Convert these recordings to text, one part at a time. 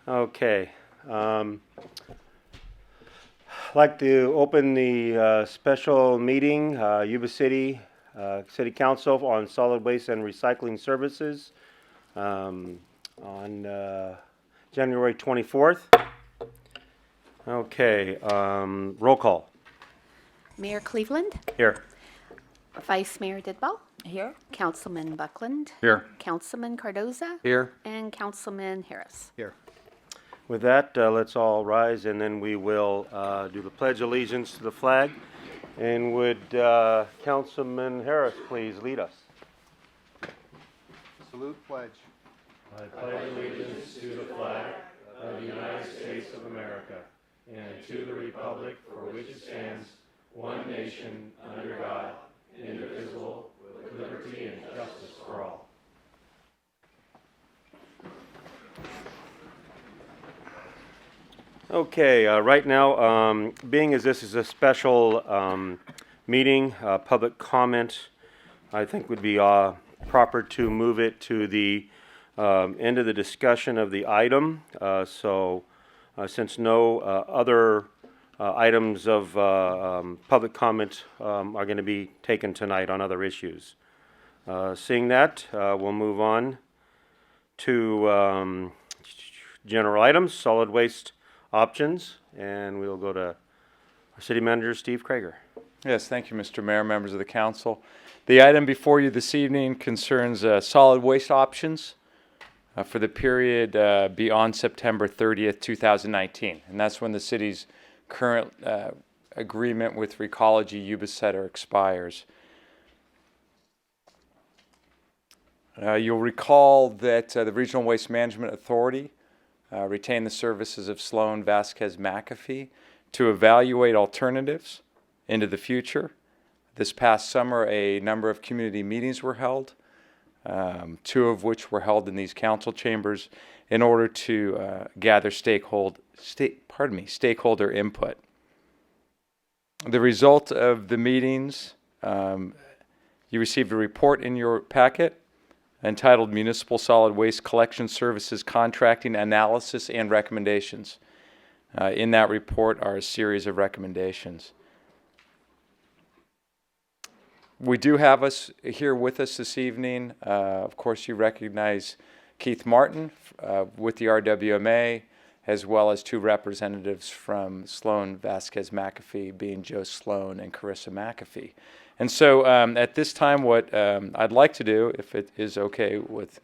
Okay. I'd like to open the special meeting, Yuba City City Council on Solid Waste and Recycling Services on January 24th. Okay, roll call. Mayor Cleveland, Here. Vice Mayor Didball, Here. Councilman Buckland, Here. Councilman Cardoza, Here. and Councilman Harris. Here. With that, let's all rise, and then we will do the Pledge of Allegiance to the flag. And would Councilman Harris please lead us? Salute, pledge. I pledge allegiance to the flag of the United States of America and to the republic for which it stands, one nation, under God, indivisible, with liberty and justice for all. Okay, right now, being as this is a special meeting, public comment, I think would be proper to move it to the end of the discussion of the item. Since no other items of public comment are going to be taken tonight on other issues. Seeing that, we'll move on to general items, solid waste options, and we'll go to our City Manager, Steve Krager. Yes, thank you, Mr. Mayor, members of the council. The item before you this evening concerns solid waste options for the period beyond September 30th, 2019. And that's when the city's current agreement with Recology Yuba City expires. You'll recall that the Regional Waste Management Authority retained the services of Sloan Vasquez McAfee to evaluate alternatives into the future. This past summer, a number of community meetings were held, two of which were held in these council chambers in order to gather stakeholder input. The result of the meetings, you received a report in your packet entitled Municipal Solid Waste Collection Services Contracting Analysis and Recommendations. In that report are a series of recommendations. We do have us here with us this evening. Of course, you recognize Keith Martin with the RWMA, as well as two representatives from Sloan Vasquez McAfee, being Joe Sloan and Carissa McAfee. And so at this time, what I'd like to do, if it is okay with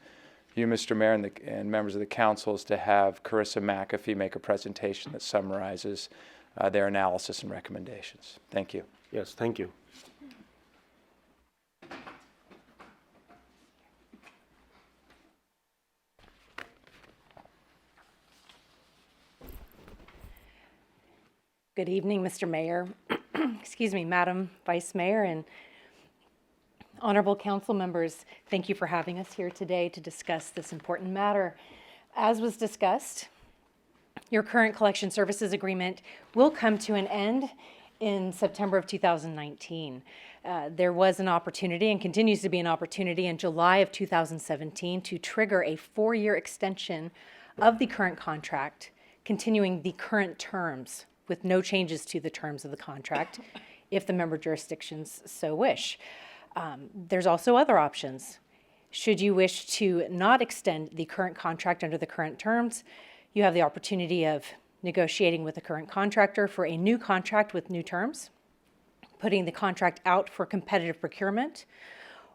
you, Mr. Mayor, and members of the council, is to have Carissa McAfee make a presentation that summarizes their analysis and recommendations. Thank you. Yes, thank you. Good evening, Mr. Mayor, excuse me, Madam Vice Mayor, and honorable council members. Thank you for having us here today to discuss this important matter. As was discussed, your current collection services agreement will come to an end in September of 2019. There was an opportunity and continues to be an opportunity in July of 2017 to trigger a 4-year extension of the current contract, continuing the current terms with no changes to the terms of the contract if the member jurisdictions so wish. There's also other options. Should you wish to not extend the current contract under the current terms, you have the opportunity of negotiating with the current contractor for a new contract with new terms, putting the contract out for competitive procurement,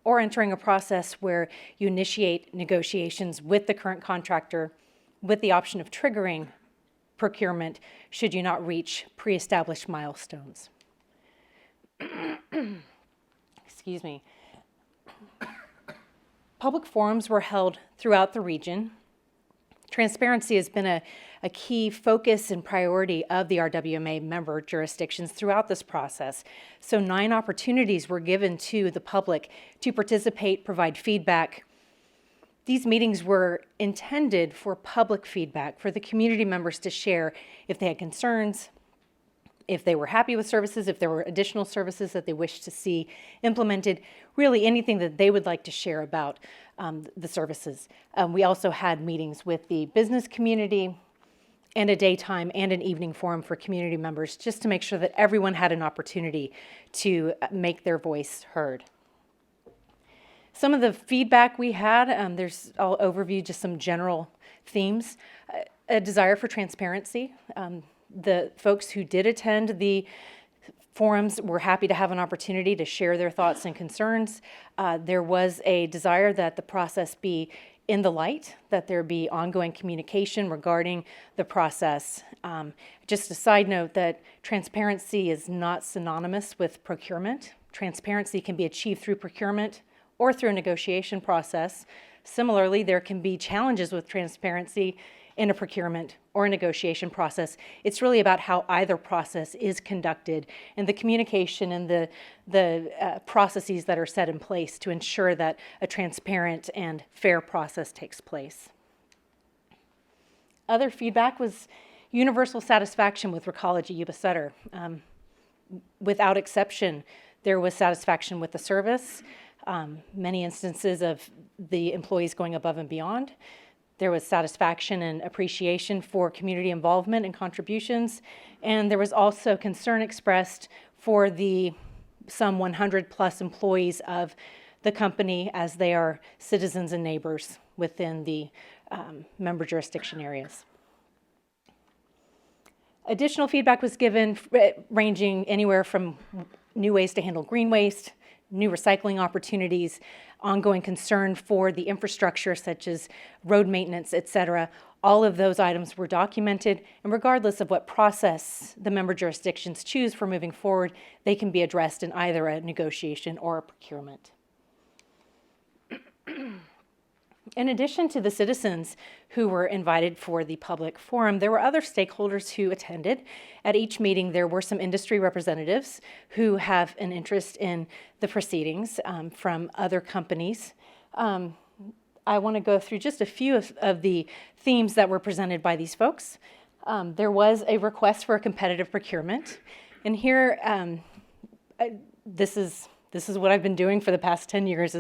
or entering a process where you initiate negotiations with the current contractor with the option of triggering procurement should you not reach pre-established milestones. Excuse me. Public forums were held throughout the region. Transparency has been a key focus and priority of the RWMA member jurisdictions throughout this process. So 9 opportunities were given to the public to participate, provide feedback. These meetings were intended for public feedback, for the community members to share if they had concerns, if they were happy with services, if there were additional services that they wished to see implemented, really anything that they would like to share about the services. We also had meetings with the business community, and a daytime and an evening forum for community members, just to make sure that everyone had an opportunity to make their voice heard. Some of the feedback we had, I'll overview just some general themes. A desire for transparency. The folks who did attend the forums were happy to have an opportunity to share their thoughts and concerns. There was a desire that the process be in the light, that there be ongoing communication regarding the process. Just a side note that transparency is not synonymous with procurement. Transparency can be achieved through procurement or through a negotiation process. Similarly, there can be challenges with transparency in a procurement or a negotiation process. It's really about how either process is conducted and the communication and the processes that are set in place to ensure that a transparent and fair process takes place. Other feedback was universal satisfaction with Recology Yuba City. Without exception, there was satisfaction with the service, many instances of the employees going above and beyond. There was satisfaction and appreciation for community involvement and contributions, and there was also concern expressed for the some 100 plus employees of the company as they are citizens and neighbors within the member jurisdiction areas. Additional feedback was given ranging anywhere from new ways to handle green waste, new recycling opportunities, ongoing concern for the infrastructure such as road maintenance, et cetera. All of those items were documented, and regardless of what process the member jurisdictions choose for moving forward, they can be addressed in either a negotiation or a procurement. In addition to the citizens who were invited for the public forum, there were other stakeholders who attended. At each meeting, there were some industry representatives who have an interest in the proceedings from other companies. I want to go through just a few of the themes that were presented by these folks. There was a request for a competitive procurement, and here, this is what I've been doing for the past 10 years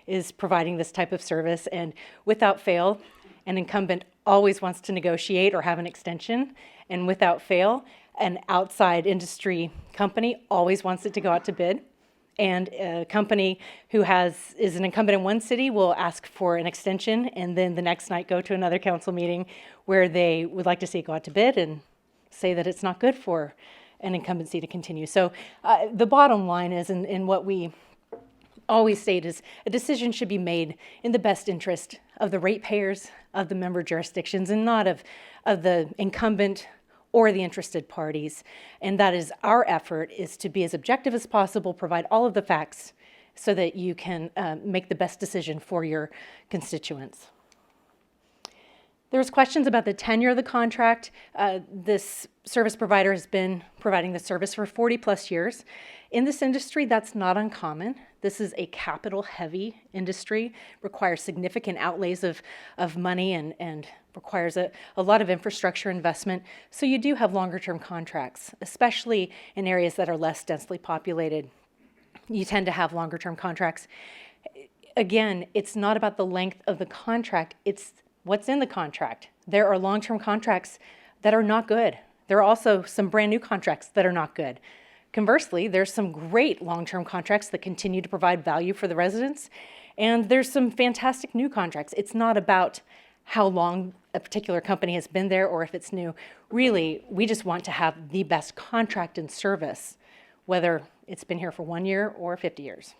is providing this type of service, and without fail, an incumbent always wants to negotiate or have an extension, and without fail, an outside industry company always wants it to go out to bid. And a company who is an incumbent in one city will ask for an extension, and then the next night go to another council meeting where they would like to see it go out to bid and say that it's not good for an incumbency to continue. So the bottom line is, in what we always state, is a decision should be made in the best interest of the ratepayers of the member jurisdictions and not of the incumbent or the interested parties. And that is our effort, is to be as objective as possible, provide all of the facts so that you can make the best decision for your constituents. There was questions about the tenure of the contract. This service provider has been providing the service for 40 plus years. In this industry, that's not uncommon. This is a capital-heavy industry, requires significant outlays of money and requires a lot of infrastructure investment. So you do have longer-term contracts, especially in areas that are less densely populated. You tend to have longer-term contracts. Again, it's not about the length of the contract, it's what's in the contract. There are long-term contracts that are not good. There are also some brand new contracts that are not good. Conversely, there's some great long-term contracts that continue to provide value for the residents, and there's some fantastic new contracts. It's not about how long a particular company has been there or if it's new. Really, we just want to have the best contract and service, whether it's been here for 1 year or 50 years.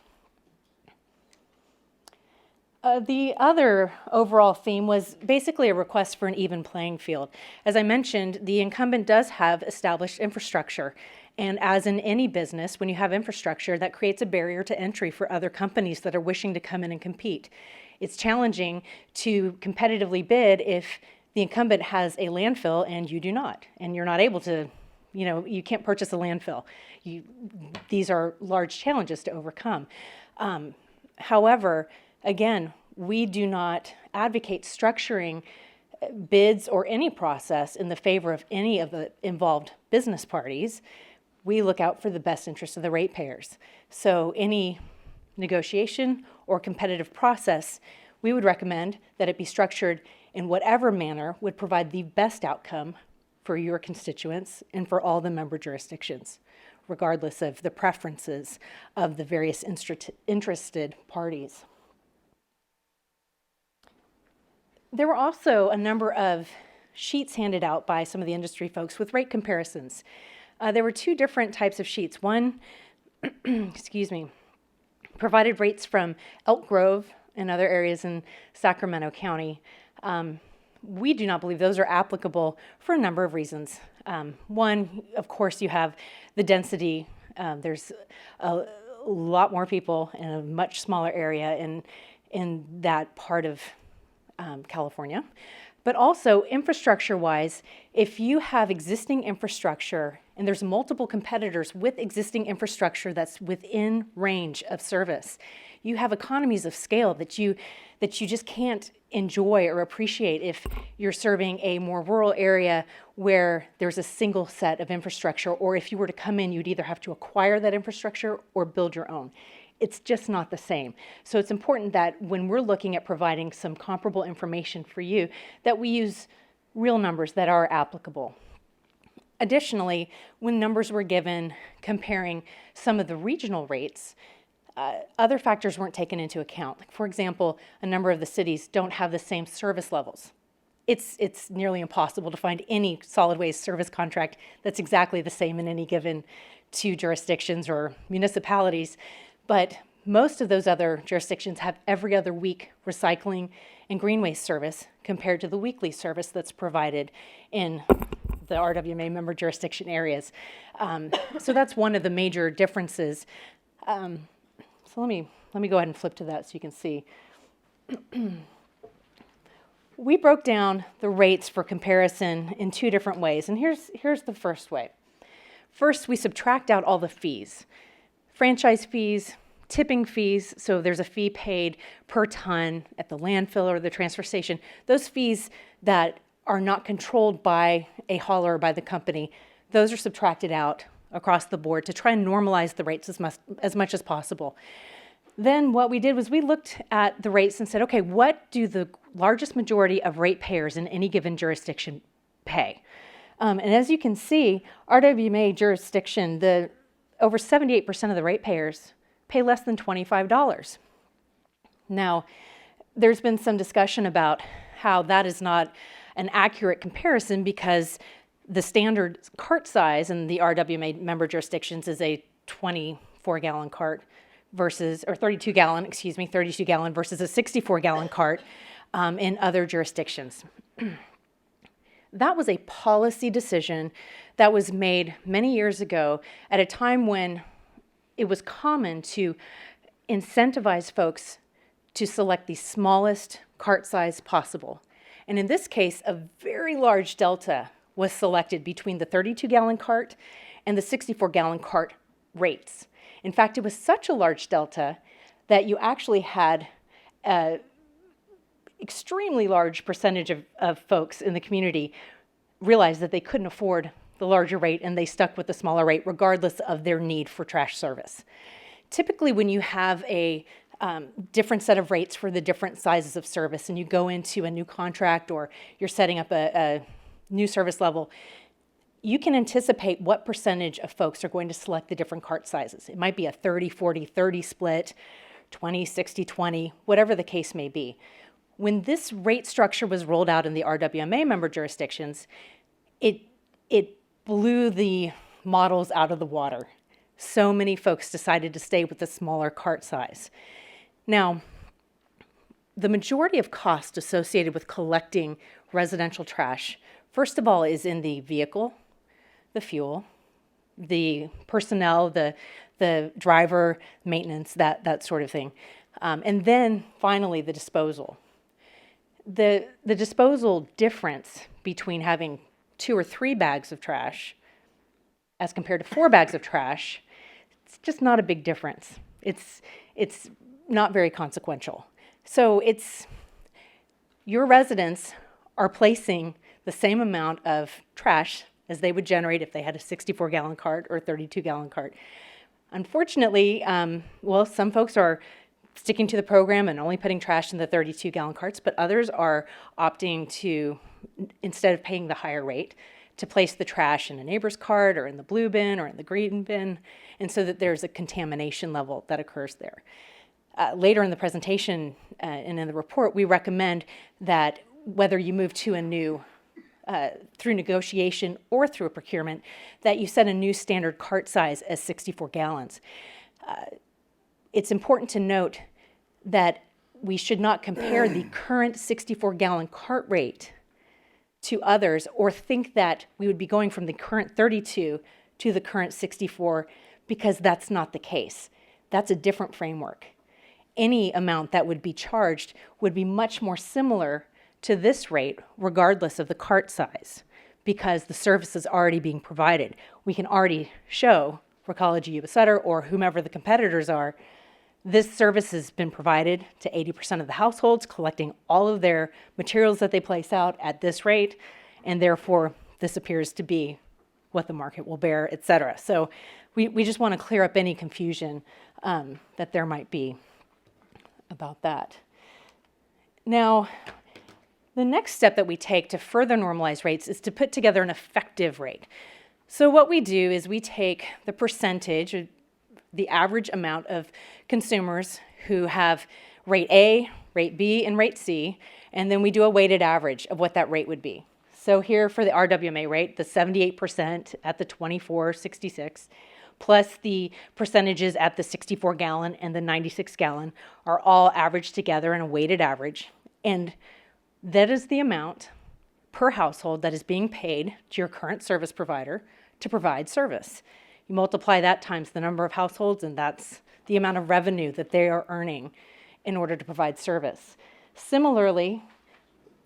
The other overall theme was basically a request for an even playing field. As I mentioned, the incumbent does have established infrastructure. And as in any business, when you have infrastructure, that creates a barrier to entry for other companies that are wishing to come in and compete. It's challenging to competitively bid if the incumbent has a landfill and you do not, and you're not able to, you can't purchase a landfill. These are large challenges to overcome. However, again, we do not advocate structuring bids or any process in the favor of any of the involved business parties. We look out for the best interest of the ratepayers. So any negotiation or competitive process, we would recommend that it be structured in whatever manner would provide the best outcome for your constituents and for all the member jurisdictions, regardless of the preferences of the various interested parties. There were also a number of sheets handed out by some of the industry folks with rate comparisons. There were two different types of sheets. One, excuse me, provided rates from Elk Grove and other areas in Sacramento County. We do not believe those are applicable for a number of reasons. One, of course, you have the density. There's a lot more people in a much smaller area in that part of California. But also, infrastructure-wise, if you have existing infrastructure and there's multiple competitors with existing infrastructure that's within range of service, you have economies of scale that you just can't enjoy or appreciate if you're serving a more rural area where there's a single set of infrastructure, or if you were to come in, you'd either have to acquire that infrastructure or build your own. It's just not the same. So it's important that when we're looking at providing some comparable information for you, that we use real numbers that are applicable. Additionally, when numbers were given comparing some of the regional rates, other factors weren't taken into account. Like, for example, a number of the cities don't have the same service levels. It's nearly impossible to find any solid waste service contract that's exactly the same in any given two jurisdictions or municipalities. But most of those other jurisdictions have every other week recycling and green waste service compared to the weekly service that's provided in the RWMA member jurisdiction areas. So that's one of the major differences. So let me go ahead and flip to that so you can see. We broke down the rates for comparison in two different ways, and here's the first way. First, we subtract out all the fees. Franchise fees, tipping fees, so there's a fee paid per ton at the landfill or the transfer station. Those fees that are not controlled by a hauler or by the company, those are subtracted out across the board to try and normalize the rates as much as possible. Then what we did was we looked at the rates and said, okay, what do the largest majority of ratepayers in any given jurisdiction pay? And as you can see, RWMA jurisdiction, over 78% of the ratepayers pay less than $25. Now, there's been some discussion about how that is not an accurate comparison because the standard cart size in the RWMA member jurisdictions is a 24-gallon cart versus, or 32-gallon versus a 64-gallon cart in other jurisdictions. That was a policy decision that was made many years ago at a time when it was common to incentivize folks to select the smallest cart size possible. And in this case, a very large delta was selected between the 32-gallon cart and the 64-gallon cart rates. In fact, it was such a large delta that you actually had an extremely large percentage of folks in the community realize that they couldn't afford the larger rate and they stuck with the smaller rate regardless of their need for trash service. Typically, when you have a different set of rates for the different sizes of service and you go into a new contract or you're setting up a new service level, you can anticipate what percentage of folks are going to select the different cart sizes. It might be a 30-40-30 split, 20-60-20, whatever the case may be. When this rate structure was rolled out in the RWMA member jurisdictions, it blew the models out of the water. So many folks decided to stay with the smaller cart size. Now, the majority of cost associated with collecting residential trash, first of all, is in the vehicle, the fuel, the personnel, the driver, maintenance, that sort of thing. And then finally, the disposal. The disposal difference between having 2 or 3 bags of trash as compared to 4 bags of trash, it's just not a big difference. It's not very consequential. So your residents are placing the same amount of trash as they would generate if they had a 64-gallon cart or a 32-gallon cart. Unfortunately, some folks are sticking to the program and only putting trash in the 32-gallon carts, but others are opting to, instead of paying the higher rate, to place the trash in a neighbor's cart or in the blue bin or in the green bin, and so that there's a contamination level that occurs there. Later in the presentation and in the report, we recommend that whether you move to a new, through negotiation or through a procurement, that you set a new standard cart size as 64 gallons. It's important to note that we should not compare the current 64-gallon cart rate to others or think that we would be going from the current 32 to the current 64, because that's not the case. That's a different framework. Any amount that would be charged would be much more similar to this rate, regardless of the cart size, because the service is already being provided. We can already show Recology, Yuba City, or whomever the competitors are, this service has been provided to 80% of the households, collecting all of their materials that they place out at this rate, and therefore this appears to be what the market will bear, et cetera. So we just want to clear up any confusion that there might be about that. Now, the next step that we take to further normalize rates is to put together an effective rate. So what we do is we take the percentage, the average amount of consumers who have rate A, rate B, and rate C, and then we do a weighted average of what that rate would be. So here for the RWMA rate, the 78% at the 24.66, plus the percentages at the 64-gallon and the 96-gallon are all averaged together in a weighted average. And that is the amount per household that is being paid to your current service provider to provide service. You multiply that times the number of households, and that's the amount of revenue that they are earning in order to provide service. Similarly,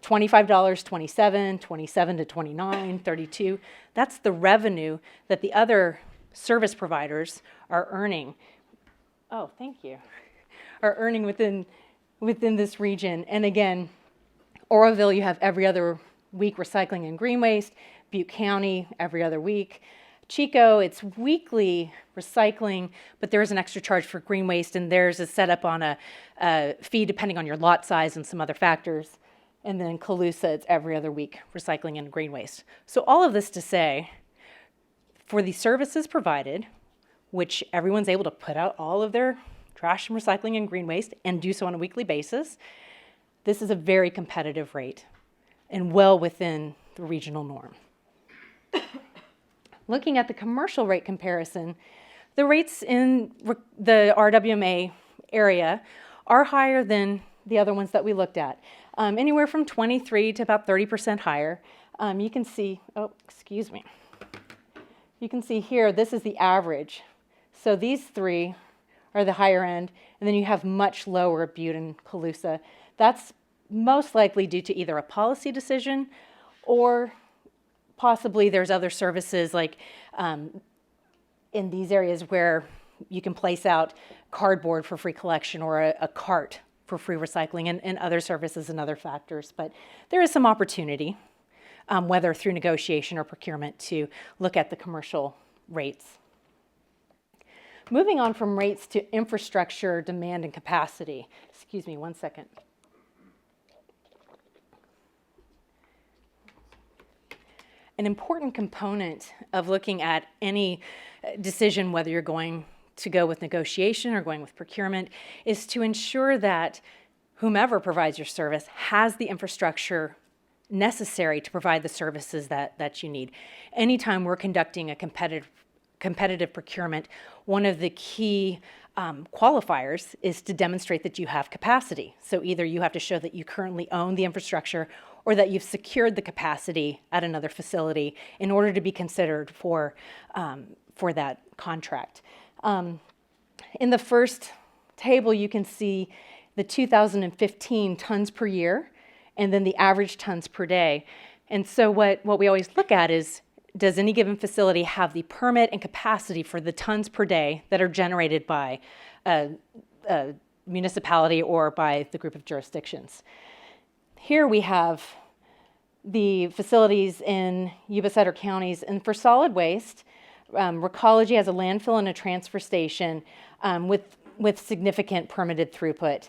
$25, $27, $27 to $29, $32, that's the revenue that the other service providers are earning. Oh, thank you. Are earning within this region. And again, Oroville, you have every other week recycling and green waste. Butte County, every other week. Chico, it's weekly recycling, but there is an extra charge for green waste, and theirs is set up on a fee depending on your lot size and some other factors. And then Colusa, it's every other week recycling and green waste. So all of this to say, for the services provided, which everyone's able to put out all of their trash and recycling and green waste and do so on a weekly basis, this is a very competitive rate and well within the regional norm. Looking at the commercial rate comparison, the rates in the RWMA area are higher than the other ones that we looked at, anywhere from 23 to about 30% higher. You can see, you can see here, this is the average. So these three are the higher end, and then you have much lower Butte and Colusa. That's most likely due to either a policy decision or possibly there's other services like in these areas where you can place out cardboard for free collection or a cart for free recycling and other services and other factors. But there is some opportunity, whether through negotiation or procurement, to look at the commercial rates. Moving on from rates to infrastructure, demand, and capacity. Excuse me, one second. An important component of looking at any decision, whether you're going to go with negotiation or going with procurement, is to ensure that whomever provides your service has the infrastructure necessary to provide the services that you need. Anytime we're conducting a competitive procurement, one of the key qualifiers is to demonstrate that you have capacity. So either you have to show that you currently own the infrastructure or that you've secured the capacity at another facility in order to be considered for that contract. In the first table, you can see the 2015 tons per year and then the average tons per day. And so what we always look at is, does any given facility have the permit and capacity for the tons per day that are generated by a municipality or by the group of jurisdictions? Here we have the facilities in Yuba City counties, and for solid waste, Recology has a landfill and a transfer station with with significant permitted throughput,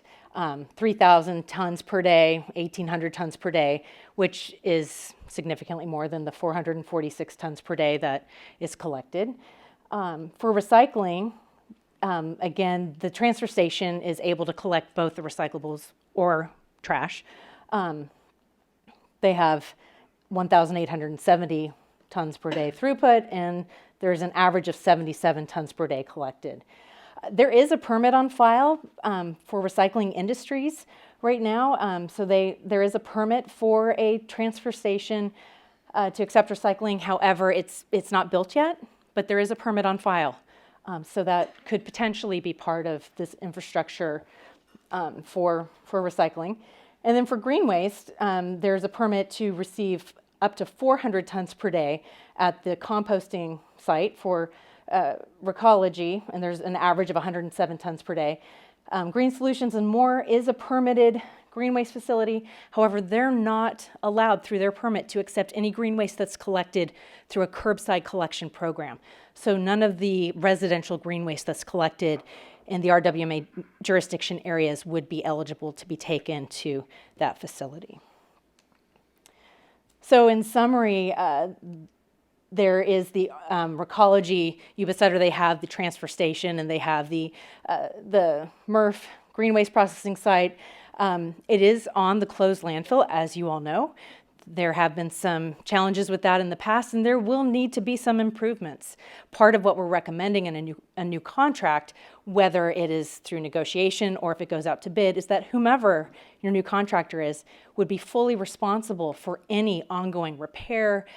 3,000 tons per day, 1,800 tons per day, which is significantly more than the 446 tons per day that is collected. For recycling, again, the transfer station is able to collect both the recyclables or trash. They have 1,870 tons per day throughput, and there's an average of 77 tons per day collected. There is a permit on file for recycling industries right now. So there is a permit for a transfer station to accept recycling. However, it's not built yet, but there is a permit on file. So that could potentially be part of this infrastructure for recycling. And then for green waste, there's a permit to receive up to 400 tons per day at the composting site for Recology, and there's an average of 107 tons per day. Green Solutions and More is a permitted green waste facility. However, they're not allowed through their permit to accept any green waste that's collected through a curbside collection program. So none of the residential green waste that's collected in the RWMA jurisdiction areas would be eligible to be taken to that facility. So in summary, there is the Recology, Yuba City, they have the transfer station, and they have the MRF green waste processing site. It is on the closed landfill, as you all know. There have been some challenges with that in the past, and there will need to be some improvements. Part of what we're recommending in a new contract, whether it is through negotiation or if it goes out to bid, is that whomever your new contractor is would be fully responsible for any ongoing repair,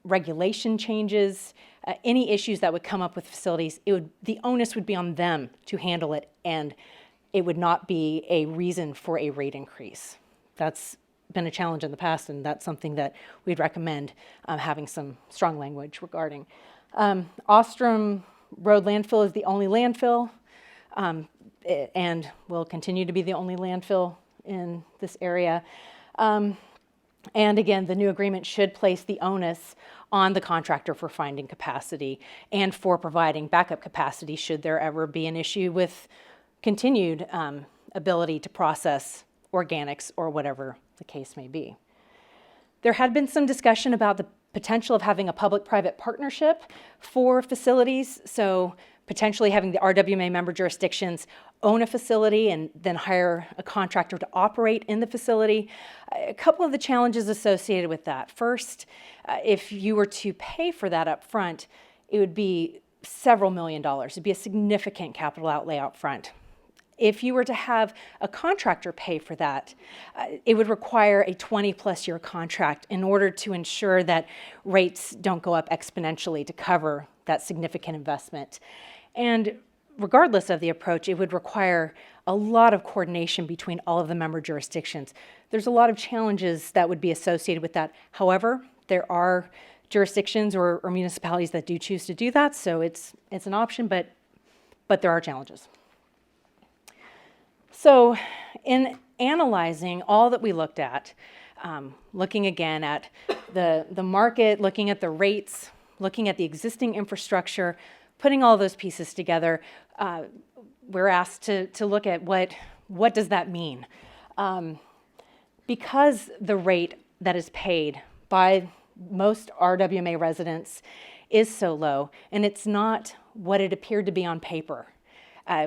regulation changes, any issues that would come up with facilities. The onus would be on them to handle it, and it would not be a reason for a rate increase. That's been a challenge in the past, and that's something that we'd recommend having some strong language regarding. Ostrom Road Landfill is the only landfill, and will continue to be the only landfill in this area. And again, the new agreement should place the onus on the contractor for finding capacity and for providing backup capacity should there ever be an issue with continued ability to process organics or whatever the case may be. There had been some discussion about the potential of having a public-private partnership for facilities, so potentially having the RWMA member jurisdictions own a facility and then hire a contractor to operate in the facility. A couple of the challenges associated with that. First, if you were to pay for that up front, it would be several $1 million. It'd be a significant capital outlay out front. If you were to have a contractor pay for that, it would require a 20-plus year contract in order to ensure that rates don't go up exponentially to cover that significant investment. And regardless of the approach, it would require a lot of coordination between all of the member jurisdictions. There's a lot of challenges that would be associated with that. However, there are jurisdictions or municipalities that do choose to do that, so it's an option, but there are challenges. So in analyzing all that we looked at, looking again at the market, looking at the rates, looking at the existing infrastructure, putting all those pieces together, we're asked to look at what does that mean? Because the rate that is paid by most RWMA residents is so low, and it's not what it appeared to be on paper.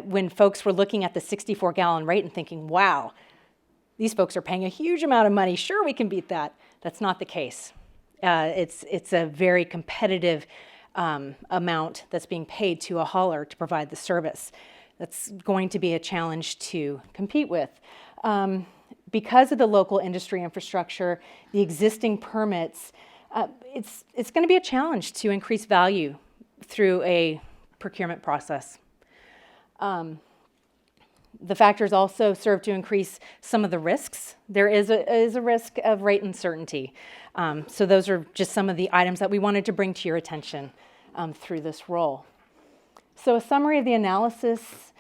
When folks were looking at the 64-gallon rate and thinking, wow, these folks are paying a huge amount of money. Sure, we can beat that. That's not the case. It's a very competitive amount that's being paid to a hauler to provide the service. That's going to be a challenge to compete with. Because of the local industry infrastructure, the existing permits, it's going to be a challenge to increase value through a procurement process. The factors also serve to increase some of the risks. There is a risk of rate uncertainty. So those are just some of the items that we wanted to bring to your attention through this role. So a summary of the analysis,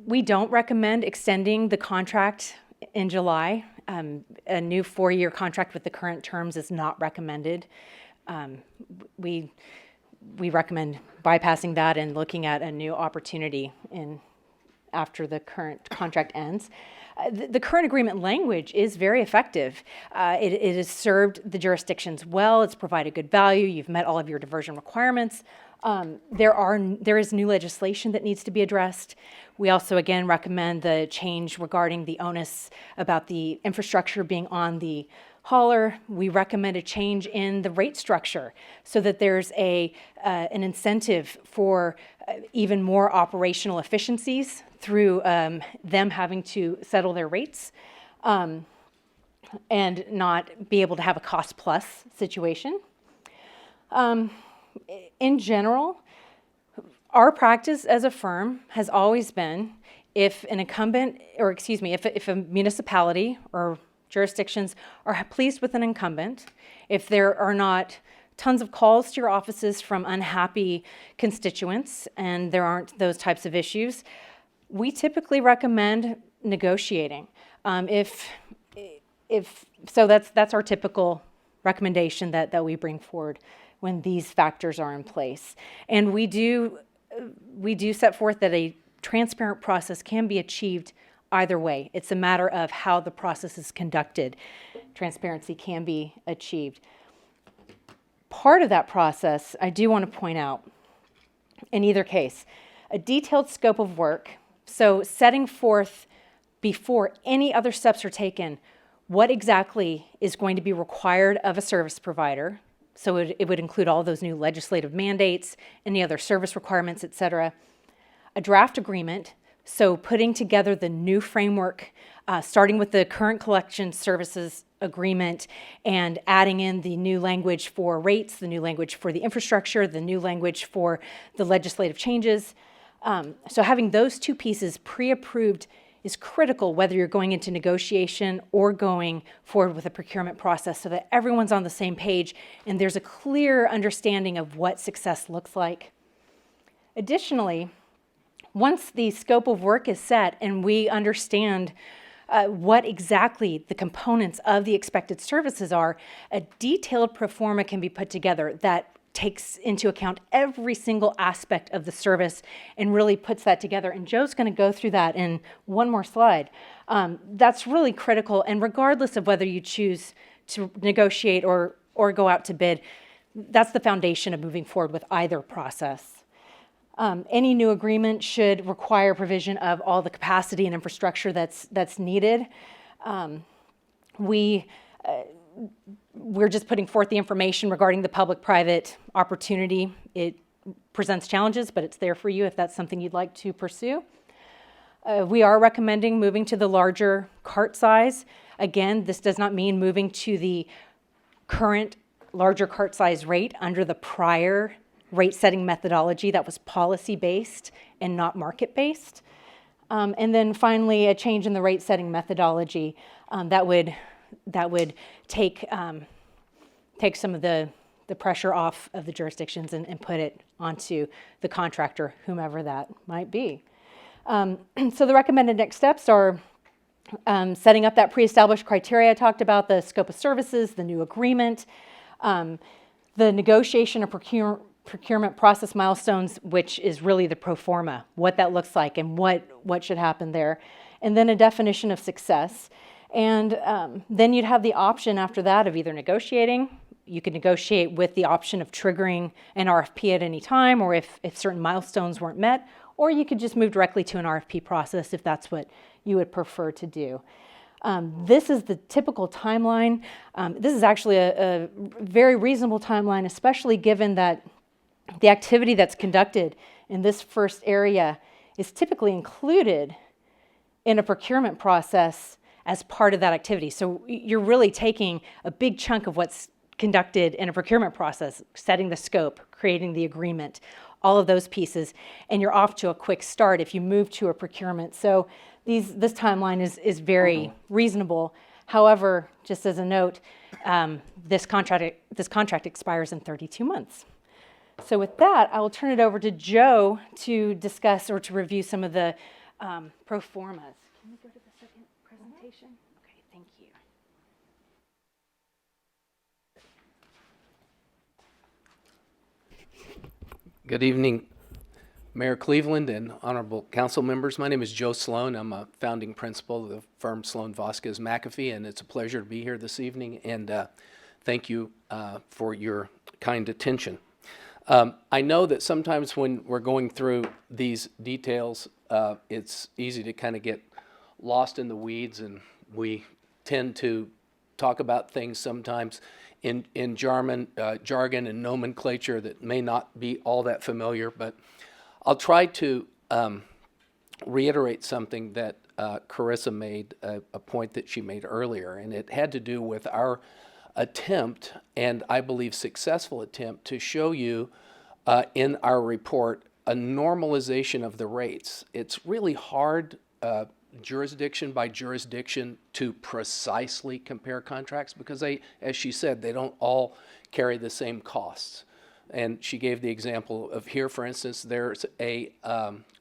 we don't recommend extending the contract in July. A new 4-year contract with the current terms is not recommended. We we recommend bypassing that and looking at a new opportunity after the current contract ends. The current agreement language is very effective. It has served the jurisdictions well. It's provided good value. You've met all of your diversion requirements. There is new legislation that needs to be addressed. We also, again, recommend the change regarding the onus about the infrastructure being on the hauler. We recommend a change in the rate structure so that there's an incentive for even more operational efficiencies through them having to settle their rates and not be able to have a cost plus situation. In general, our practice as a firm has always been if an incumbent, or excuse me, if a municipality or jurisdictions are pleased with an incumbent, if there are not tons of calls to your offices from unhappy constituents and there aren't those types of issues, we typically recommend negotiating. So that's our typical recommendation that we bring forward when these factors are in place. And we do set forth that a transparent process can be achieved either way. It's a matter of how the process is conducted. Transparency can be achieved. Part of that process, I do want to point out, in either case, a detailed scope of work, so setting forth before any other steps are taken, what exactly is going to be required of a service provider. So it would include all those new legislative mandates, any other service requirements, et cetera. A draft agreement, so putting together the new framework, starting with the current collection services agreement and adding in the new language for rates, the new language for the infrastructure, the new language for the legislative changes. So having those two pieces pre-approved is critical whether you're going into negotiation or going forward with a procurement process so that everyone's on the same page and there's a clear understanding of what success looks like. Additionally, once the scope of work is set and we understand what exactly the components of the expected services are, a detailed pro forma can be put together that takes into account every single aspect of the service and really puts that together. And Joe's going to go through that in one more slide. That's really critical. And regardless of whether you choose to negotiate or go out to bid, that's the foundation of moving forward with either process. Any new agreement should require provision of all the capacity and infrastructure that's needed. We're just putting forth the information regarding the public-private opportunity. It presents challenges, but it's there for you if that's something you'd like to pursue. We are recommending moving to the larger cart size. Again, this does not mean moving to the current larger cart size rate under the prior rate setting methodology that was policy-based and not market-based. And then finally, a change in the rate setting methodology that would take some of the pressure off of the jurisdictions and put it onto the contractor, whomever that might be. So the recommended next steps are setting up that pre-established criteria I talked about, the scope of services, the new agreement, the negotiation of procurement process milestones, which is really the pro forma, what that looks like and what should happen there, and then a definition of success. And then you'd have the option after that of either negotiating. You could negotiate with the option of triggering an RFP at any time, or if certain milestones weren't met, or you could just move directly to an RFP process if that's what you would prefer to do. This is the typical timeline. This is actually a very reasonable timeline, especially given that the activity that's conducted in this first area is typically included in a procurement process as part of that activity. So you're really taking a big chunk of what's conducted in a procurement process, setting the scope, creating the agreement, all of those pieces, and you're off to a quick start if you move to a procurement. So this timeline is very reasonable. However, just as a note, this contract expires in 32 months. So with that, I will turn it over to Joe to discuss or to review some of the pro formas. Can we go to the second presentation? Okay, thank you. Good evening, Mayor Cleveland and honorable council members. My name is Joe Sloan. I'm a founding principal of the firm Sloan Vasquez McAfee, and it's a pleasure to be here this evening, and thank you for your kind attention. I know that sometimes when we're going through these details, it's easy to kind of get lost in the weeds, and we tend to talk about things sometimes in jargon and nomenclature that may not be all that familiar, but I'll try to reiterate something that Carissa made, a point that she made earlier, and it had to do with our attempt, and I believe successful attempt, to show you in our report a normalization of the rates. It's really hard jurisdiction by jurisdiction to precisely compare contracts because they, as she said, they don't all carry the same costs. And she gave the example of here, for instance, there's a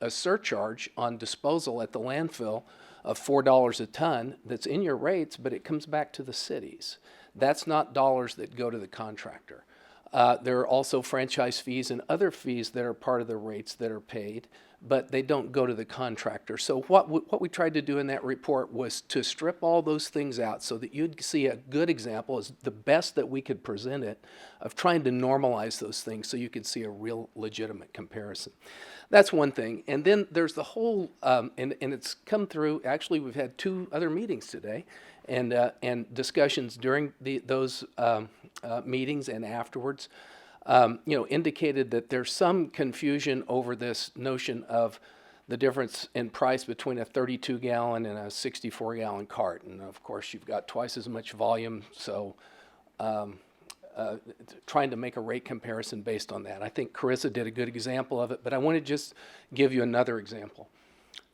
surcharge on disposal at the landfill of $4 a ton that's in your rates, but it comes back to the cities. That's not dollars that go to the contractor. There are also franchise fees and other fees that are part of the rates that are paid, but they don't go to the contractor. So what we tried to do in that report was to strip all those things out so that you'd see a good example, is the best that we could present it, of trying to normalize those things so you could see a real legitimate comparison. That's one thing. And then there's the whole, and it's come through, actually we've had 2 other meetings today, and discussions during those meetings and afterwards, indicated that there's some confusion over this notion of the difference in price between a 32-gallon and a 64-gallon cart. And of course, you've got twice as much volume, so trying to make a rate comparison based on that. I think Carissa did a good example of it, but I want to just give you another example.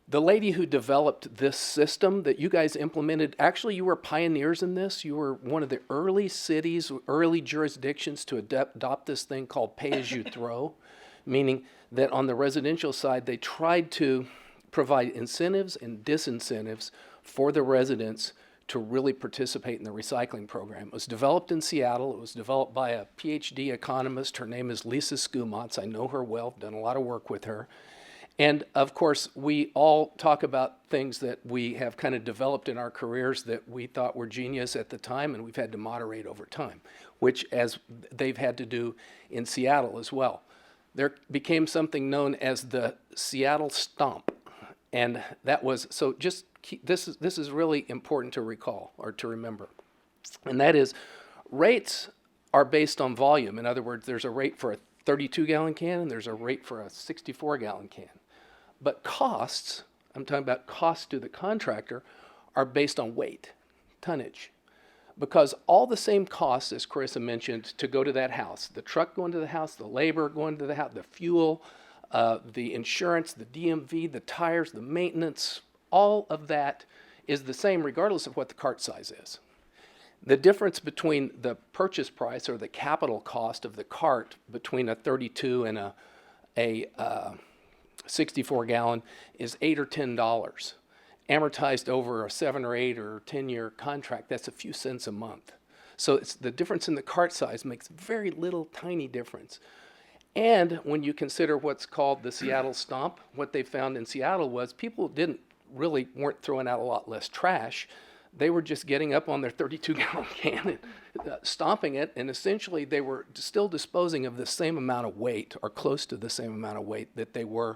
The lady who developed this system that you guys implemented, actually you were pioneers in this. You were one of the early cities, early jurisdictions to adopt this thing called pay-as-you-throw, meaning that on the residential side, they tried to provide incentives and disincentives for the residents to really participate in the recycling program. It was developed in Seattle. It was developed by a PhD economist. Her name is Lisa Skumatz. I know her well, done a lot of work with her. And of course, we all talk about things that we have kind of developed in our careers that we thought were genius at the time, and we've had to moderate over time, which as they've had to do in Seattle as well. There became something known as the Seattle Stomp. And that was, so just keep, this is really important to recall or to remember. And that is, rates are based on volume. In other words, there's a rate for a 32-gallon can and there's a rate for a 64-gallon can. But costs, I'm talking about costs to the contractor, are based on weight, tonnage. Because all the same costs, as Carissa mentioned, to go to that house, the truck going to the house, the labor going to the house, the fuel, the insurance, the DMV, the tires, the maintenance, all of that is the same regardless of what the cart size is. The difference between the purchase price or the capital cost of the cart between a 32 and a 64-gallon is $8 or $10. Amortized over a 7 or 8 or 10-year contract, that's a few cents a month. So it's the difference in the cart size makes very little tiny difference. And when you consider what's called the Seattle Stomp, what they found in Seattle was people weren't throwing out a lot less trash. They were just getting up on their 32-gallon can and stomping it, and essentially they were still disposing of the same amount of weight or close to the same amount of weight that they were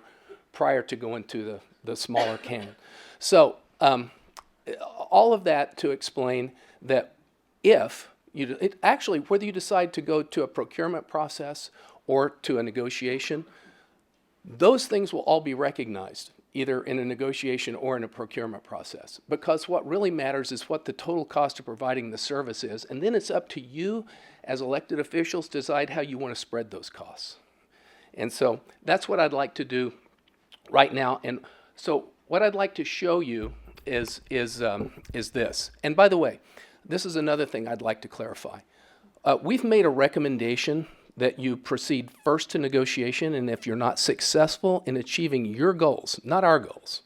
prior to going to the smaller can. So all of that to explain that whether you decide to go to a procurement process or to a negotiation, those things will all be recognized either in a negotiation or in a procurement process. Because what really matters is what the total cost of providing the service is, and then it's up to you as elected officials to decide how you want to spread those costs. And so that's what I'd like to do right now. And so what I'd like to show you is this. And by the way, this is another thing I'd like to clarify. We've made a recommendation that you proceed first to negotiation, and if you're not successful in achieving your goals, not our goals,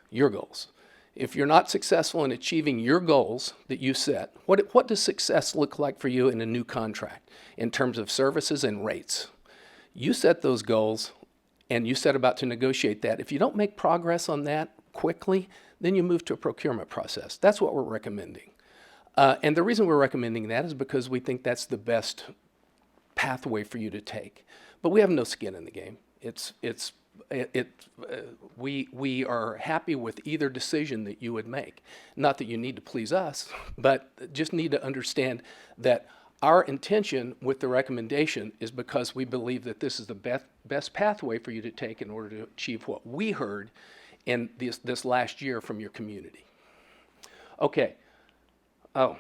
your goals. If you're not successful in achieving your goals that you set, what does success look like for you in a new contract in terms of services and rates? You set those goals and you set about to negotiate that. If you don't make progress on that quickly, then you move to a procurement process. That's what we're recommending. And the reason we're recommending that is because we think that's the best pathway for you to take. But we have no skin in the game. We are happy with either decision that you would make. Not that you need to please us, but just need to understand that our intention with the recommendation is because we believe that this is the best pathway for you to take in order to achieve what we heard in this last year from your community. Okay. Oh,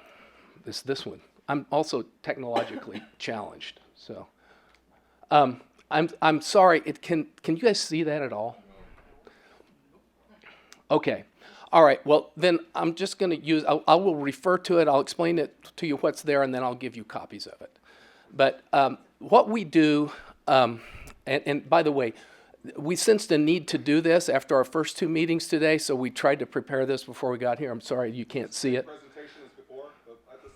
this one. I'm also technologically challenged, so. I'm sorry. Can you guys see that at all? Okay. All right. Well, then I'm just going to use. I will refer to it. I'll explain it to you what's there, and then I'll give you copies of it. But what we do, and by the way, we sensed a need to do this after our first two meetings today, so we tried to prepare this before we got here. I'm sorry you can't see it. Presentation is before. This looks like a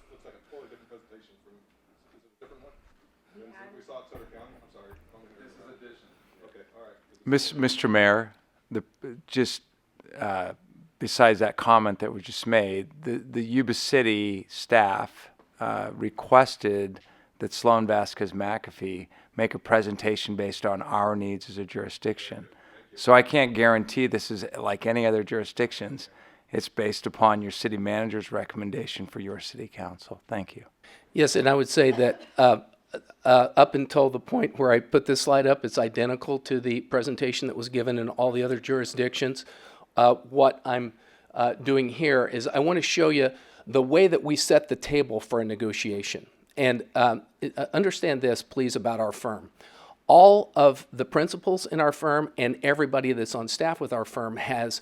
totally different presentation from. Is it a different one? We saw it Sutter County. I'm sorry. This is addition. Okay. All right. Mr. Mayor, besides that comment that was just made, the Yuba City staff requested that Sloan Vasquez McAfee make a presentation based on our needs as a jurisdiction. So I can't guarantee this is like any other jurisdictions. It's based upon your city manager's recommendation for your city council. Thank you. Yes, and I would say that up until the point where I put this slide up, it's identical to the presentation that was given in all the other jurisdictions. What I'm doing here is I want to show you the way that we set the table for a negotiation. And understand this, please, about our firm. All of the principals in our firm and everybody that's on staff with our firm has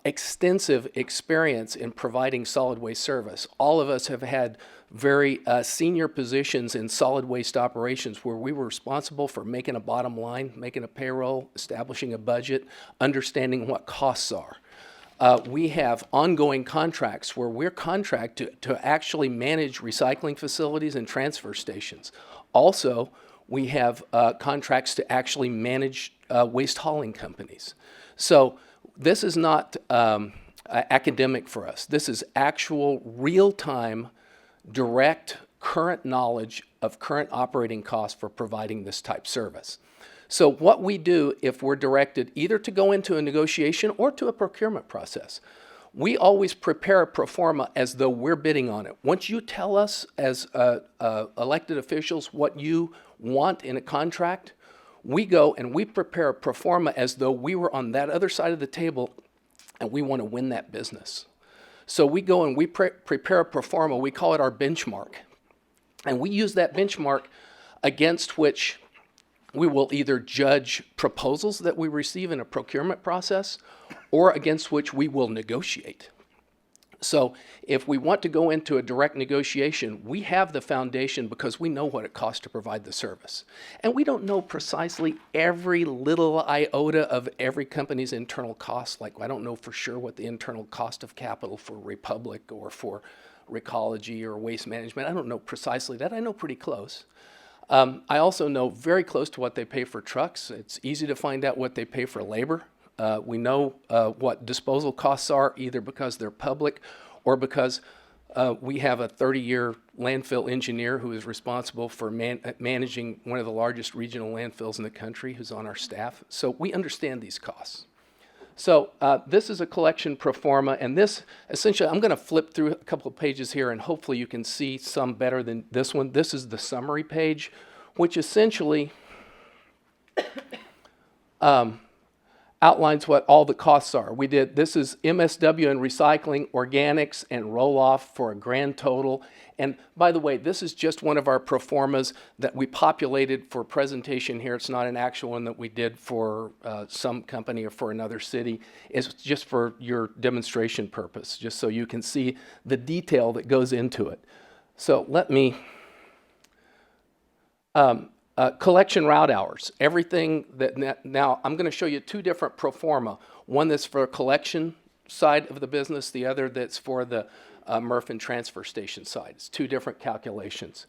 extensive experience in providing solid waste service. All of us have had very senior positions in solid waste operations where we were responsible for making a bottom line, making a payroll, establishing a budget, understanding what costs are. We have ongoing contracts where we're contracted to actually manage recycling facilities and transfer stations. Also, we have contracts to actually manage waste hauling companies. So this is not academic for us. This is actual real-time, direct, current knowledge of current operating costs for providing this type service. So what we do if we're directed either to go into a negotiation or to a procurement process, we always prepare a pro forma as though we're bidding on it. Once you tell us as elected officials what you want in a contract, we go and we prepare a pro forma as though we were on that other side of the table and we want to win that business. So we go and we prepare a pro forma, we call it our benchmark. And we use that benchmark against which we will either judge proposals that we receive in a procurement process or against which we will negotiate. So if we want to go into a direct negotiation, we have the foundation because we know what it costs to provide the service. And we don't know precisely every little iota of every company's internal costs. Like I don't know for sure what the internal cost of capital for Republic or for Recology or Waste Management. I don't know precisely that. I know pretty close. I also know very close to what they pay for trucks. It's easy to find out what they pay for labor. We know what disposal costs are, either because they're public or because we have a 30-year landfill engineer who is responsible for managing one of the largest regional landfills in the country, who's on our staff. So we understand these costs. So this is a collection pro forma, and this essentially, I'm going to flip through a couple of pages here, and hopefully you can see some better than this one. This is the summary page, which essentially outlines what all the costs are. This is MSW and recycling, organics, and roll-off for a grand total. And by the way, this is just one of our pro formas that we populated for presentation here. It's not an actual one that we did for some company or for another city. It's just for your demonstration purpose, just so you can see the detail that goes into it. So let me... collection route hours, everything that now I'm going to show you two different pro forma. One that's for a collection side of the business, the other that's for the MRF and transfer station side. It's two different calculations.